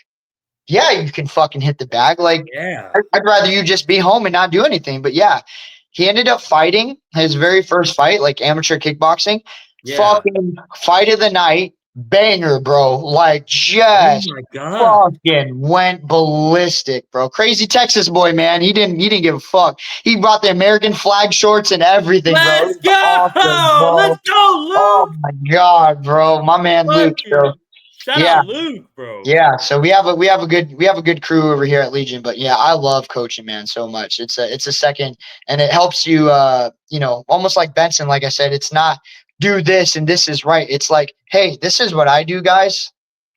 Speaker 2: yeah, you can fucking hit the bag. Like,
Speaker 1: Yeah.
Speaker 2: I'd rather you just be home and not do anything. But yeah, he ended up fighting his very first fight, like amateur kickboxing.
Speaker 1: Yeah.
Speaker 2: Fucking fight of the night, banger, bro. Like,
Speaker 1: Oh
Speaker 2: just
Speaker 1: my god.
Speaker 2: fucking went ballistic, bro. Crazy Texas boy, man. He didn't give a fuck. He brought the American flag shorts and everything, bro. It
Speaker 1: Let's
Speaker 2: was awesome,
Speaker 1: go.
Speaker 2: bro.
Speaker 1: Let's go,
Speaker 2: Oh
Speaker 1: Luke.
Speaker 2: my god, bro. My man Luke. So
Speaker 1: Fucking shout
Speaker 2: yeah.
Speaker 1: out Luke, bro.
Speaker 2: Yeah, so we have a good crew over here at Legion, but yeah, I love coaching, man, so much. It's a second, and it helps you almost like Benson, like I said, it's not do this and this is right. It's like, hey, this is what I do, guys.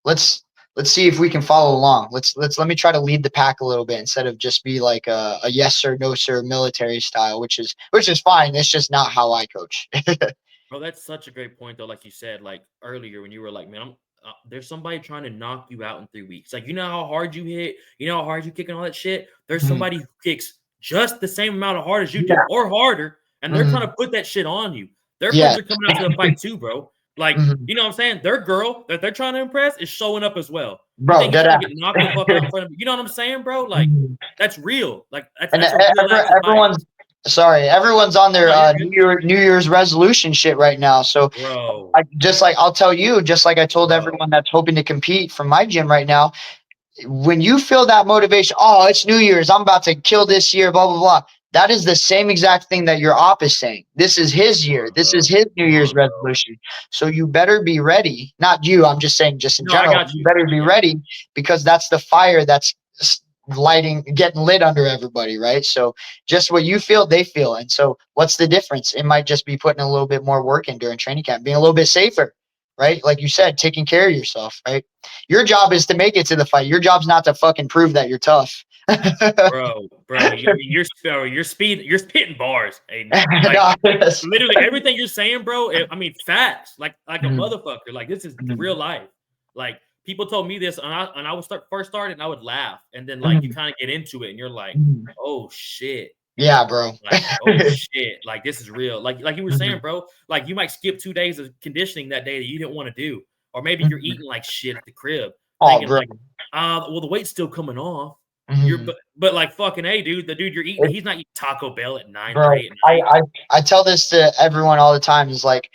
Speaker 2: Let's let's see if we can follow along. Let me try to lead the pack a little bit instead of just be like a yes sir, no sir military style, which is fine. It's just not how I coach.
Speaker 1: Bro, that's such a great point, though. Like you said, like earlier when you were like, "Man, there's somebody trying to knock you out in 3 weeks." Like, you know how hard you hit, you know how hard you kick and all that shit. There's
Speaker 2: Mhm.
Speaker 1: somebody who kicks just the same amount of hard as you
Speaker 2: Yeah.
Speaker 1: do, or harder, and they're trying
Speaker 2: Mhm.
Speaker 1: to put that shit on you. Their friends
Speaker 2: Yeah.
Speaker 1: are coming out to the fight too, bro. Like,
Speaker 2: Mhm.
Speaker 1: you know what I'm saying? Their girl that they're trying to impress is showing up as well. You
Speaker 2: Bro,
Speaker 1: think he's
Speaker 2: dead
Speaker 1: trying
Speaker 2: ass.
Speaker 1: to get knocked the fuck out in front of you? You know what I'm saying, bro? Like,
Speaker 2: Mhm.
Speaker 1: that's real. Like, that's
Speaker 2: And
Speaker 1: that's a real ass fight.
Speaker 2: everyone's on their
Speaker 1: No, you're good,
Speaker 2: New Year's resolution shit right now. So
Speaker 1: bro.
Speaker 2: just like I'll tell you, just like I told
Speaker 1: Bro.
Speaker 2: everyone that's hoping to compete from my gym right now, when you feel that motivation, oh, it's New Year's, I'm about to kill this year, blah, blah, blah. That is the same exact thing that your op is saying. This is his
Speaker 1: Come
Speaker 2: year.
Speaker 1: on,
Speaker 2: This is
Speaker 1: bro.
Speaker 2: his New
Speaker 1: Come
Speaker 2: Year's
Speaker 1: on, bro.
Speaker 2: resolution. So you better be ready. Not you, I'm just saying, just in
Speaker 1: No, I
Speaker 2: general,
Speaker 1: got
Speaker 2: you
Speaker 1: you.
Speaker 2: better be
Speaker 1: Yeah,
Speaker 2: ready because that's the fire that's getting lit under everybody, right? So just what you feel, they feel. And so what's the difference? It might just be putting a little bit more work in during training camp, being a little bit safer, right? Like you said, taking care of yourself, right? Your job is to make it to the fight. Your job's not to fucking prove that you're tough.
Speaker 1: bro. You're spitting bars, Aiden. Like
Speaker 2: No, yes.
Speaker 1: literally everything you're saying, bro. I mean, facts. Like a
Speaker 2: Mhm,
Speaker 1: motherfucker. Like this is
Speaker 2: mhm,
Speaker 1: real life. Like people told me this, and I would first start it, and I would laugh, and then like you
Speaker 2: mhm,
Speaker 1: kind of get into it, and you're like,
Speaker 2: mhm.
Speaker 1: oh shit.
Speaker 2: Yeah, bro.
Speaker 1: Like, oh shit, like this is real. Like you were saying,
Speaker 2: Mhm,
Speaker 1: bro, like you might skip 2 days of conditioning that day that you didn't want to do. Or maybe you're
Speaker 2: mhm.
Speaker 1: eating like shit at the crib,
Speaker 2: Oh,
Speaker 1: thinking
Speaker 2: bro.
Speaker 1: like, well, the weight's still coming off. You're
Speaker 2: Mhm.
Speaker 1: but like fucking hey, dude, the dude you're eating, he's not eating Taco Bell at
Speaker 2: Bro,
Speaker 1: 9:30 at
Speaker 2: I,
Speaker 1: night.
Speaker 2: I I tell this to everyone all the time. Is like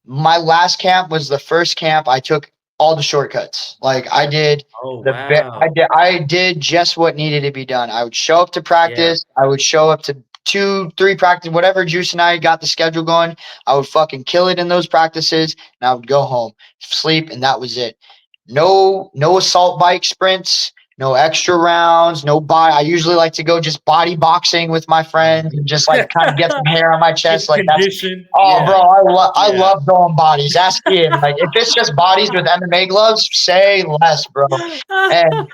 Speaker 2: my last camp was the first camp I took all the shortcuts. Like I did
Speaker 1: Oh wow.
Speaker 2: I did just what needed to be done. I would show up to
Speaker 1: Yeah,
Speaker 2: practice. I would show up to 2, 3 practice, whatever Juice and I got the schedule going. I would fucking kill it in those practices, and I would go home, sleep, and that was it. No assault bike sprints, no extra rounds, no body. I usually like to go just body boxing with my friends and just like kind of get some hair on my chest.
Speaker 1: get
Speaker 2: Like that's
Speaker 1: conditioned.
Speaker 2: oh, bro,
Speaker 1: Yeah,
Speaker 2: I
Speaker 1: yeah.
Speaker 2: love throwing bodies. Ask him. Like if it's just bodies with MMA gloves, say less, bro. And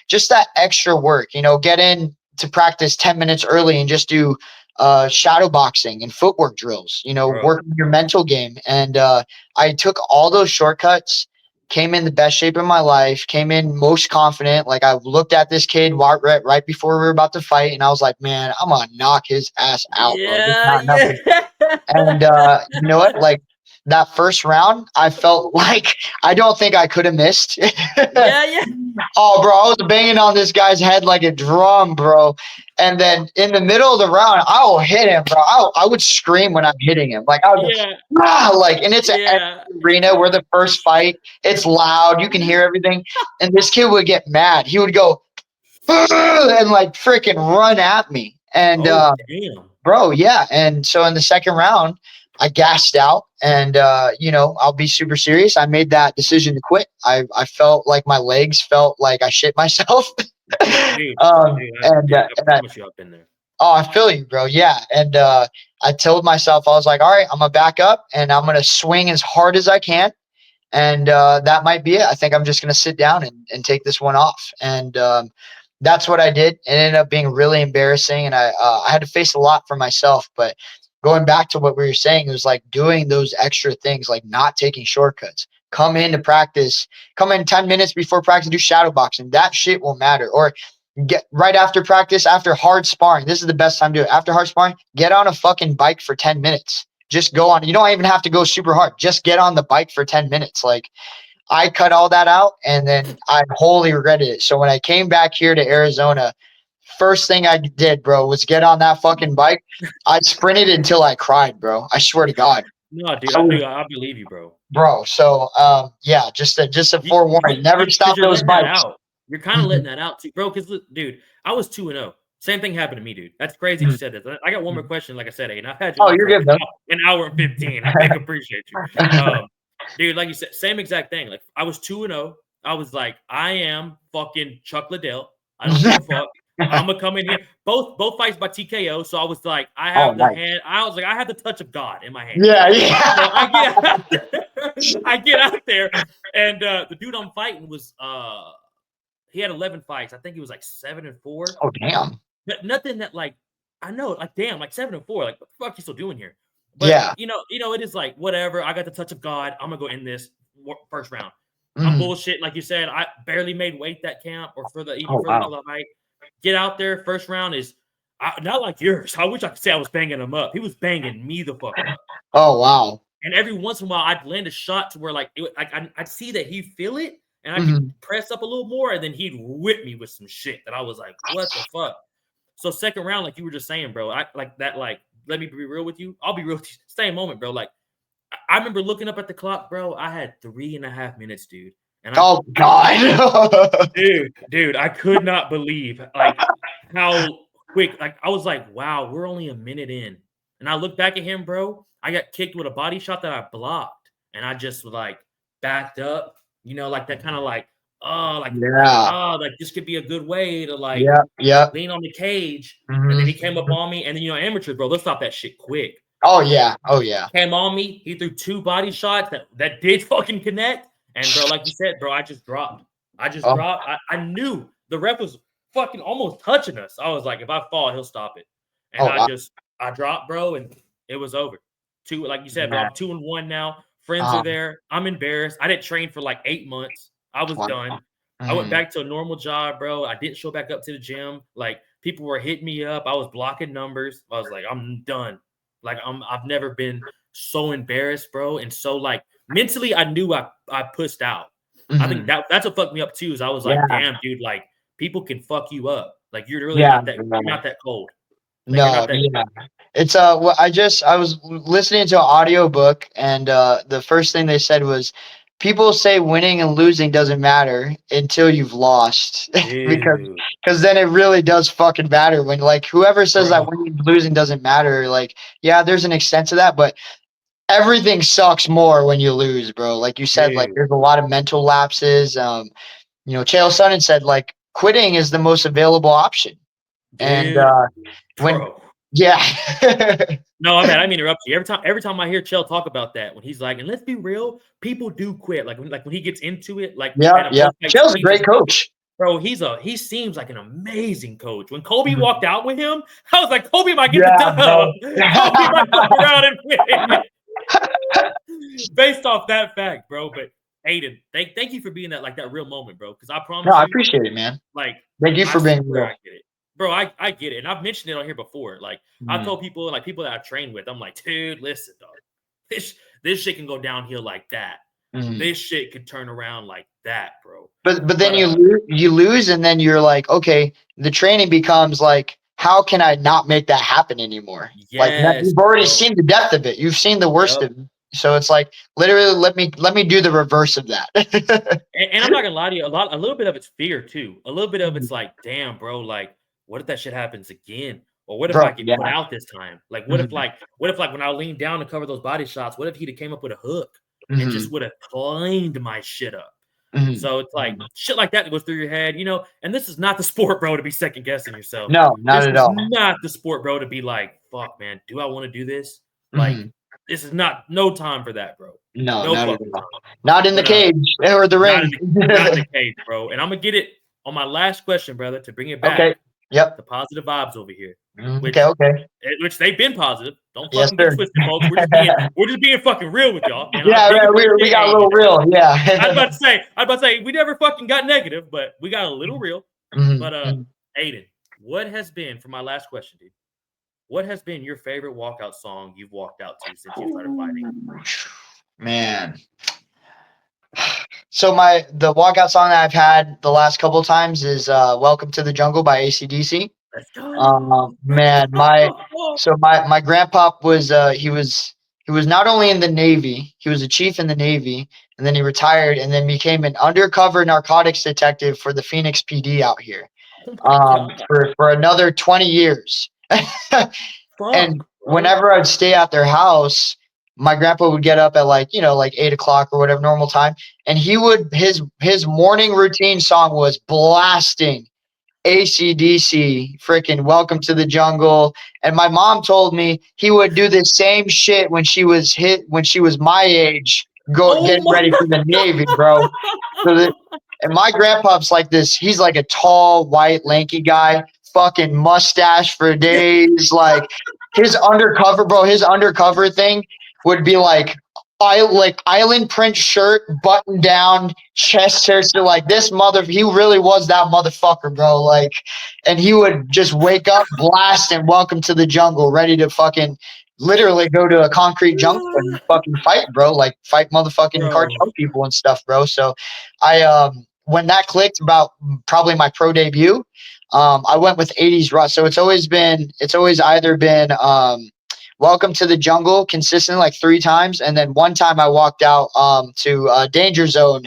Speaker 2: just that extra work. Get in to practice 10 minutes early and just do shadow boxing and footwork drills.
Speaker 1: Bro.
Speaker 2: Work your mental game. And I took all those shortcuts, came in the best shape of my life, came in most confident. Like I looked at this kid right before we were about to fight, and I was like, man, I'm gonna knock his ass out, bro. This is
Speaker 1: Yeah,
Speaker 2: not nothing.
Speaker 1: yeah.
Speaker 2: And you know what? Like that first round, I felt like I don't think I could have missed.
Speaker 1: Yeah, yeah.
Speaker 2: Oh, bro, I was banging on this guy's head like a drum, bro. And then in the middle of the round, I will hit him, bro. I would scream when I'm hitting him. Like I would just
Speaker 1: Yeah,
Speaker 2: and it's an
Speaker 1: yeah.
Speaker 2: arena. We're the first fight. It's loud. You can hear everything. And this kid would get mad. He would go and like freaking run at me. And
Speaker 1: Oh, damn.
Speaker 2: bro, yeah. And so in the second round, I gassed out and I'll be super serious. I made that decision to quit. I felt like my legs felt like I shit myself.
Speaker 1: Dude, I
Speaker 2: And
Speaker 1: promise you I've been there.
Speaker 2: oh, I feel you, bro. Yeah. And I told myself, I was like, all right, I'm gonna back up and I'm gonna swing as hard as I can. And that might be it. I think I'm just gonna sit down and take this one off. And that's what I did. It ended up being really embarrassing, and I had to face a lot for myself. But going back to what we were saying, it was like doing those extra things, like not taking shortcuts. Come into practice, come in 10 minutes before practice, do shadow boxing. That shit will matter. Or get right after practice, after hard sparring. This is the best time to do it. After hard sparring, get on a fucking bike for 10 minutes. Just go on. You don't even have to go super hard. Just get on the bike for 10 minutes. Like I cut all that out and then I wholly regretted it. So when I came back here to Arizona, first thing I did, bro, was get on that fucking bike. I sprinted until I cried, bro. I swear to God.
Speaker 1: No, dude,
Speaker 2: I was,
Speaker 1: I believe you, bro.
Speaker 2: bro. So yeah, just a forewarning. Never
Speaker 1: Because
Speaker 2: stop
Speaker 1: you're
Speaker 2: those
Speaker 1: letting that
Speaker 2: bikes.
Speaker 1: out. You're kind of letting
Speaker 2: Mhm,
Speaker 1: that out too, bro. Because dude, I was 2-0. Same thing happened to me, dude. That's crazy you
Speaker 2: mhm,
Speaker 1: said that. I got one more
Speaker 2: mhm.
Speaker 1: question. Like I said, and I've had you
Speaker 2: Oh,
Speaker 1: on
Speaker 2: you're
Speaker 1: for like
Speaker 2: good, bro.
Speaker 1: an hour and 15. I big appreciate you. Dude, like you said, same exact thing. Like I was 2-0. I was like, I am fucking Chuck Liddell. I don't give a fuck. I'm gonna come in here. Both fights by TKO. So I was like, I
Speaker 2: Oh,
Speaker 1: have the
Speaker 2: nice.
Speaker 1: hand. I was like, I have the touch of God in my hand.
Speaker 2: Yeah,
Speaker 1: So I
Speaker 2: yeah.
Speaker 1: get out there, I get out there, and the dude I'm fighting was he had 11 fights. I think he was like 7-4.
Speaker 2: Oh, damn.
Speaker 1: Nothing that like I know, like damn, like 7-4. Like what the fuck you still doing here? But
Speaker 2: Yeah.
Speaker 1: it is like whatever. I got the touch of God. I'm gonna go in this first round. I'm
Speaker 2: Mhm.
Speaker 1: bullshit, like you said. I barely made weight that camp or even
Speaker 2: Oh,
Speaker 1: further
Speaker 2: wow.
Speaker 1: till the fight. Get out there, first round is not like yours. I wish I could say I was banging him up. He was banging me the fuck up.
Speaker 2: Oh, wow.
Speaker 1: And every once in a while, I'd land a shot to where like I'd see that he'd feel it, and I could
Speaker 2: Mhm.
Speaker 1: press up a little more, and then he'd whip me with some shit that I was like, "What the fuck?" So second round, like you were just saying, bro, I like that. Like, let me be real with you. I'll be real with you. Same moment, bro. Like, I remember looking up at the clock, bro. I had 3.5 minutes, dude, and
Speaker 2: Oh, God.
Speaker 1: dude, I could not believe like how quick. Like, I was like, wow, we're only a minute in, and I look back at him, bro. I got kicked with a body shot that I blocked, and I just like backed up, like that kind of like, oh,
Speaker 2: Yeah.
Speaker 1: like this could be a good way to like
Speaker 2: Yep, yep.
Speaker 1: lean on the cage. And then
Speaker 2: Mhm.
Speaker 1: he came up on me, and then amateur, bro, let's stop that shit quick.
Speaker 2: Oh, yeah. Oh, yeah.
Speaker 1: Came on me, he threw 2 body shots that did fucking connect. And bro, like you said, bro, I just dropped.
Speaker 2: Oh,
Speaker 1: I knew the ref was fucking almost touching us. I was like, if I fall, he'll stop it. And
Speaker 2: oh, wow.
Speaker 1: I dropped, bro, and it was over. Like you said, bro,
Speaker 2: Man.
Speaker 1: I'm 2-1 now. Friends are there. I'm embarrassed. I didn't train for like 8 months. I was
Speaker 2: Wow.
Speaker 1: done. I went
Speaker 2: Mhm.
Speaker 1: back to a normal job, bro. I didn't show back up to the gym. Like people were hitting me up. I was blocking numbers. I was like, I'm done. Like I've never been so embarrassed, bro. And so like mentally, I knew I pushed out. I think
Speaker 2: Mhm.
Speaker 1: that's what fucked me up too. Is I was like,
Speaker 2: Yeah.
Speaker 1: damn, dude, like people can fuck you up. Like you're really
Speaker 2: Yeah.
Speaker 1: you're not that cold. Like you're
Speaker 2: No,
Speaker 1: not that
Speaker 2: yeah. It's well, I was listening to an audiobook, and the first thing they said was people say winning and losing doesn't matter until you've lost. because
Speaker 1: dude,
Speaker 2: then it really does fucking matter when like whoever says that
Speaker 1: bro,
Speaker 2: winning and losing doesn't matter, like yeah, there's an extent to that, but everything sucks more when you lose, bro. Like you said, like
Speaker 1: dude,
Speaker 2: there's a lot of mental lapses. Chael Sonnen said like quitting is the most available option. And
Speaker 1: dude,
Speaker 2: when
Speaker 1: bro.
Speaker 2: yeah.
Speaker 1: No, I'm bad. I mean interrupt you. Every time I hear Chell talk about that, when he's like, and let's be real, people do quit. Like when he gets into it, like
Speaker 2: Yeah,
Speaker 1: at a
Speaker 2: yeah.
Speaker 1: post fight
Speaker 2: Chael's a
Speaker 1: speech,
Speaker 2: great coach.
Speaker 1: bro, he seems like an amazing coach. When Kobe walked out with him, I was like, Kobe might get the
Speaker 2: Yeah,
Speaker 1: dub.
Speaker 2: bro.
Speaker 1: Kobe might fuck around and win. Based off that fact, bro. But Aiden, thank you for being that real moment, bro. Because I
Speaker 2: No,
Speaker 1: promise
Speaker 2: I
Speaker 1: you,
Speaker 2: appreciate it, man.
Speaker 1: like,
Speaker 2: Thank you
Speaker 1: I
Speaker 2: for being
Speaker 1: swear
Speaker 2: real.
Speaker 1: I get it. Bro, I get it. And I've mentioned it on here before. Like, I've
Speaker 2: Mhm.
Speaker 1: told people, like people that I've trained with, I'm like, dude, listen, dog. This shit can go downhill like that.
Speaker 2: Mhm.
Speaker 1: This shit could turn around like that, bro.
Speaker 2: But then
Speaker 1: But
Speaker 2: you lose, and then you're like, okay, the training becomes like, how can I not make that happen anymore? Like
Speaker 1: yes,
Speaker 2: you've already
Speaker 1: bro.
Speaker 2: seen the depth of it. You've seen the worst
Speaker 1: Yep.
Speaker 2: of it. So it's like literally let me do the reverse of that.
Speaker 1: And I'm not gonna lie to you, a little bit of it's fear too. A little bit of it's like, damn, bro, like, what if that shit happens again? Or what if I
Speaker 2: Bro,
Speaker 1: get
Speaker 2: yeah.
Speaker 1: put out this time? Like,
Speaker 2: Mhm.
Speaker 1: what if like when I leaned down to cover those body shots, what if he'd have came up with a hook and just
Speaker 2: Mhm.
Speaker 1: would have cleaned my shit up?
Speaker 2: Mhm.
Speaker 1: So it's like
Speaker 2: Mhm.
Speaker 1: shit like that goes through your head, and this is not the sport, bro, to be second guessing yourself.
Speaker 2: No, not
Speaker 1: This
Speaker 2: at
Speaker 1: is
Speaker 2: all.
Speaker 1: not the sport, bro, to be like, fuck, man, do I want to do this? Like,
Speaker 2: Mhm.
Speaker 1: this is no time for that, bro.
Speaker 2: No,
Speaker 1: No
Speaker 2: not at
Speaker 1: fucking
Speaker 2: all.
Speaker 1: time.
Speaker 2: Not in the
Speaker 1: But
Speaker 2: cage or the
Speaker 1: not
Speaker 2: ring.
Speaker 1: in the cage, bro. And I'm gonna get it on my last question, brother, to bring it
Speaker 2: Okay.
Speaker 1: back
Speaker 2: Yep.
Speaker 1: to positive vibes over here,
Speaker 2: Okay, okay.
Speaker 1: which they've been positive. Don't
Speaker 2: Yes,
Speaker 1: fucking get
Speaker 2: sir.
Speaker 1: it twisted, folks. We're just being fucking real with y'all, and I
Speaker 2: Yeah,
Speaker 1: big
Speaker 2: right. We
Speaker 1: appreciate
Speaker 2: got a
Speaker 1: Aiden
Speaker 2: little
Speaker 1: today.
Speaker 2: real. Yeah.
Speaker 1: I was about to say we never fucking got negative, but we got a little real.
Speaker 2: Mhm,
Speaker 1: But
Speaker 2: mhm.
Speaker 1: Aiden, what has been for my last question, dude? What has been your favorite walkout song you've walked out to since you started fighting?
Speaker 2: Man. So the walkout song that I've had the last couple of times is "Welcome to the Jungle" by AC/DC.
Speaker 1: Let's go. Let's
Speaker 2: Man,
Speaker 1: go.
Speaker 2: my grandpa was he was not only in the Navy, he was a chief in the Navy, and then he retired and then became an undercover narcotics detective for the Phoenix PD out here.
Speaker 1: Oh my god.
Speaker 2: For another 20 years. And
Speaker 1: Fuck, bro.
Speaker 2: whenever I'd stay at their house, my grandpa would get up at like 8 o'clock or whatever normal time, and he would his morning routine song was blasting AC/DC, freaking Welcome to the Jungle. And my mom told me he would do the same shit when she was my age,
Speaker 1: Oh
Speaker 2: getting ready for the Navy, bro. So
Speaker 1: my!
Speaker 2: and my grandpa's like this. He's like a tall, white, lanky guy, fucking mustache for days. Like his undercover, bro. His undercover thing would be like island print shirt, button down, chest hair. So like this he really was that motherfucker, bro. Like, and he would just wake up, blast, and Welcome to the Jungle, ready to fucking literally go to a concrete jungle and fucking fight, bro. Like fight motherfucking
Speaker 1: Bro.
Speaker 2: cartel people and stuff, bro. So I when that clicked about probably my pro debut, I went with 80s Russ. So it's always either been Welcome to the Jungle consistently like 3 times, and then one time I walked out to Danger Zone.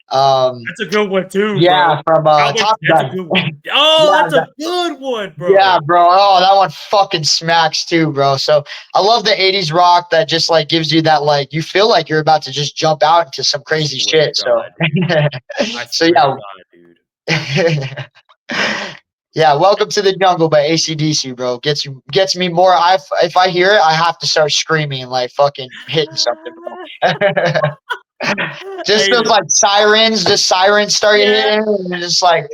Speaker 1: That's a good one too,
Speaker 2: Yeah,
Speaker 1: bro.
Speaker 2: from Top
Speaker 1: That's a
Speaker 2: Gun.
Speaker 1: good one. Oh,
Speaker 2: Yeah,
Speaker 1: that's a good one, bro.
Speaker 2: yeah, bro. Oh, that one fucking smacks too, bro. So I love the 80s rock that just like gives you that like you feel like you're about to just jump out into some crazy
Speaker 1: Swear to
Speaker 2: shit.
Speaker 1: God, dude. I
Speaker 2: So
Speaker 1: swear
Speaker 2: yeah.
Speaker 1: to God, dude.
Speaker 2: Yeah, Welcome to the Jungle by AC/DC, bro. Gets me more. If I hear it, I have to start screaming like fucking hitting something, bro. Just those
Speaker 1: Aiden.
Speaker 2: like sirens, start
Speaker 1: Yeah.
Speaker 2: hitting, and it's like,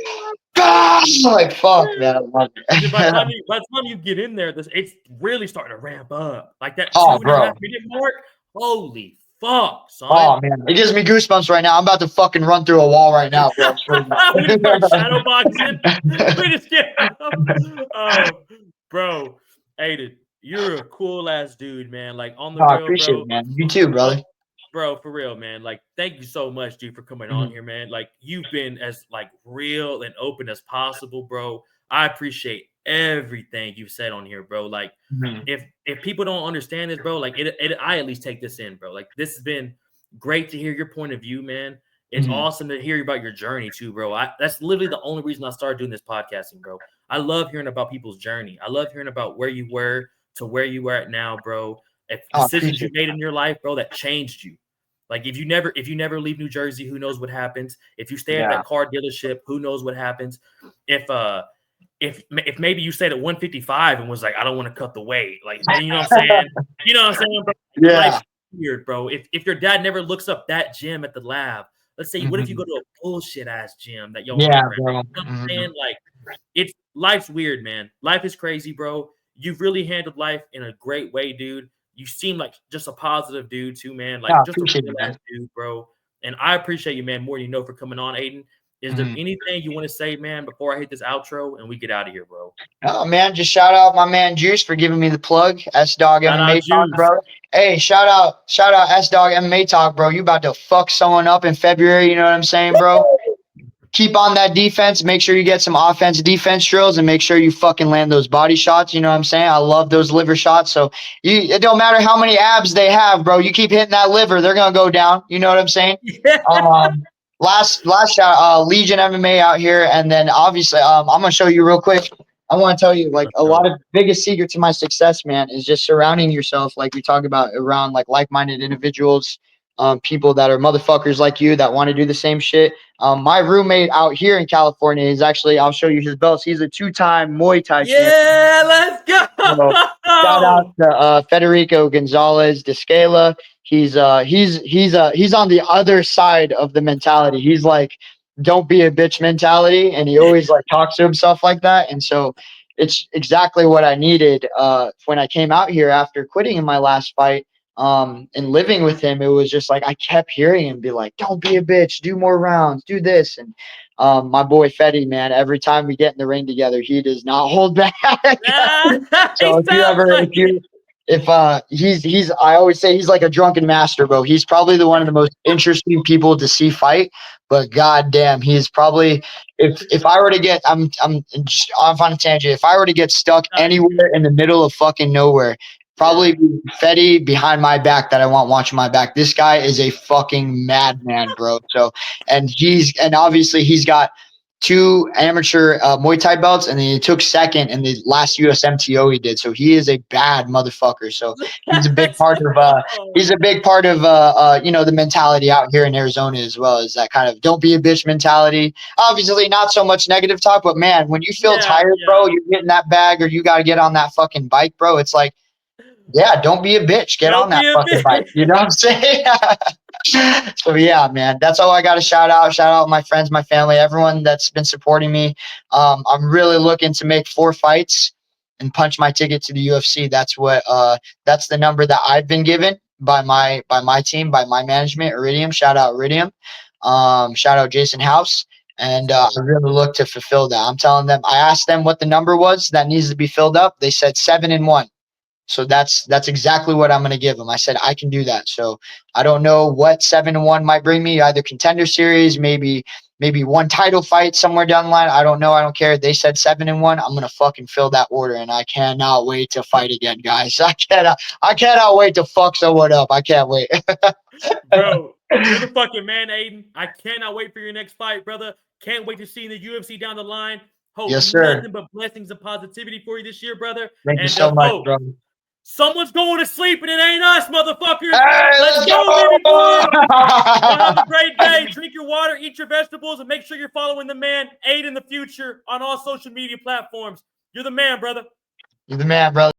Speaker 2: ah! Like fuck, man. I love
Speaker 1: Dude, by the
Speaker 2: it.
Speaker 1: time you get in there, it's really starting to ramp up. Like that
Speaker 2: Oh,
Speaker 1: 2.5
Speaker 2: bro.
Speaker 1: minute mark. Holy fuck, son.
Speaker 2: Oh man, it gives me goosebumps right now. I'm about to fucking run through a wall right now, bro.
Speaker 1: We just start shadow boxing. We just get bro, Aiden, you're a cool ass dude, man. Like on the
Speaker 2: Oh, I
Speaker 1: real,
Speaker 2: appreciate
Speaker 1: bro.
Speaker 2: it, man. You too, brother.
Speaker 1: Bro, for real, man. Like, thank you so much, dude, for coming on here, man. Like, you've been as like real and open as possible, bro. I appreciate everything you've said on here, bro. Like,
Speaker 2: Mhm.
Speaker 1: if people don't understand this, bro, like I at least take this in, bro. Like, this has been great to hear your point of view, man. It's
Speaker 2: Mhm.
Speaker 1: awesome to hear about your journey too, bro. That's literally the only reason I started doing this podcasting, bro. I love hearing about people's journey. I love hearing about where you were to where you are at now, bro. If
Speaker 2: Oh, I
Speaker 1: decisions you
Speaker 2: appreciate
Speaker 1: made in your life, bro, that changed you. Like if you never leave New Jersey, who knows what happens? If you stay at
Speaker 2: Yeah.
Speaker 1: that car dealership, who knows what happens? If maybe you stayed at 155 and was like, I don't want to cut the weight, like you know what I'm saying? You know what I'm saying, bro?
Speaker 2: Yeah.
Speaker 1: Life's weird, bro. If your dad never looks up that gym at the lab, let's say, what if you go to a bullshit ass gym that your
Speaker 2: Yeah,
Speaker 1: mom ran?
Speaker 2: bro.
Speaker 1: You know what I'm saying? Like life's weird, man. Life is crazy, bro. You've really handled life in a great way, dude. You seem like just a positive dude too, man.
Speaker 2: Yeah, I
Speaker 1: Like just a
Speaker 2: appreciate
Speaker 1: real
Speaker 2: it,
Speaker 1: ass
Speaker 2: man.
Speaker 1: dude, bro. And I appreciate you, man, more than you know for coming on, Aiden. Is there anything you want to say, man, before I hit this outro and we get out of here, bro?
Speaker 2: Oh man, just shout out my man Juice for giving me the plug. S-Dog
Speaker 1: Shout out
Speaker 2: MMA Talk,
Speaker 1: Juice.
Speaker 2: bro. Hey, shout out S-Dog MMA Talk, bro. You about to fuck someone up in February, you know what I'm saying, bro? Keep on that defense. Make sure you get some offense defense drills and make sure you fucking land those body shots. You know what I'm saying? I love those liver shots. So it don't matter how many abs they have, bro. You keep hitting that liver, they're gonna go down. You know what I'm saying?
Speaker 1: Yeah.
Speaker 2: Last shout, Legion MMA out here, and then obviously I'm gonna show you real quick. I want to tell you like
Speaker 1: Let's
Speaker 2: a
Speaker 1: go.
Speaker 2: lot of biggest secret to my success, man, is just surrounding yourself, like we talk about, around like-minded individuals, people that are motherfuckers like you that want to do the same shit. My roommate out here in California is actually, I'll show you his belts. He's a 2-time Muay Thai champion.
Speaker 1: Yeah, let's go.
Speaker 2: So, shout out to Federico Gonzalez de Scala. He's on the other side of the mentality. He's like, don't be a bitch mentality, and he always like talks to himself like that. And so it's exactly what I needed when I came out here after quitting in my last fight. And living with him, it was just like I kept hearing him be like, don't be a bitch, do more rounds, do this. And my boy Fetty, man, every time we get in the ring together, he does not hold back. So if you ever, he's I always say he's like a drunken master, bro. He's probably one of the most interesting people to see fight. But goddamn, he's probably, if I were to get, I'm just off on a tangent. If I were to get stuck anywhere in the middle of fucking nowhere, probably Fetty behind my back that I want watching my back. This guy is a fucking madman, bro. So, and obviously he's got 2 amateur Muay Thai belts, and then he took second in the last USMTO he did. So he is a bad motherfucker. So he's a big part of the mentality out here in Arizona as well, is that kind of don't be a bitch mentality. Obviously not so much negative talk, but man, when you feel tired, bro, you're getting that bag or you got to get on that fucking bike, bro. It's like, yeah, don't be a bitch. Get on that fucking bike. You know what I'm saying? So yeah, man, that's all I got to shout out. Shout out my friends, my family, everyone that's been supporting me. I'm really looking to make 4 fights and punch my ticket to the UFC. That's the number that I've been given by my team, by my management, Iridium. Shout out Iridium. Shout out Jason House. And I really look to fulfill that. I'm telling them, I asked them what the number was that needs to be filled up. They said 7-1. So that's exactly what I'm going to give them. I said I can do that. So I don't know what 7-1 might bring me. Either contender series, maybe 1 title fight somewhere down the line. I don't know. I don't care. They said 7-1. I'm gonna fucking fill that order, and I cannot wait to fight again, guys. I cannot wait to fuck someone up. I can't wait.
Speaker 1: Bro, you're the fucking man, Aiden. I cannot wait for your next fight, brother. Can't wait to see the UFC down the line. Hope
Speaker 2: Yes, sir.
Speaker 1: nothing but blessings and positivity for you this year, brother.
Speaker 2: Thank you so much, bro.
Speaker 1: Someone's going to sleep and it ain't us, motherfuckers.
Speaker 2: Hey,
Speaker 1: let's go, baby boy. Have a great day. Drink your water, eat your vegetables, and make sure you're following the man, AIDEN the Future, on all social media platforms. You're the man, brother.
Speaker 2: You're the man, brother.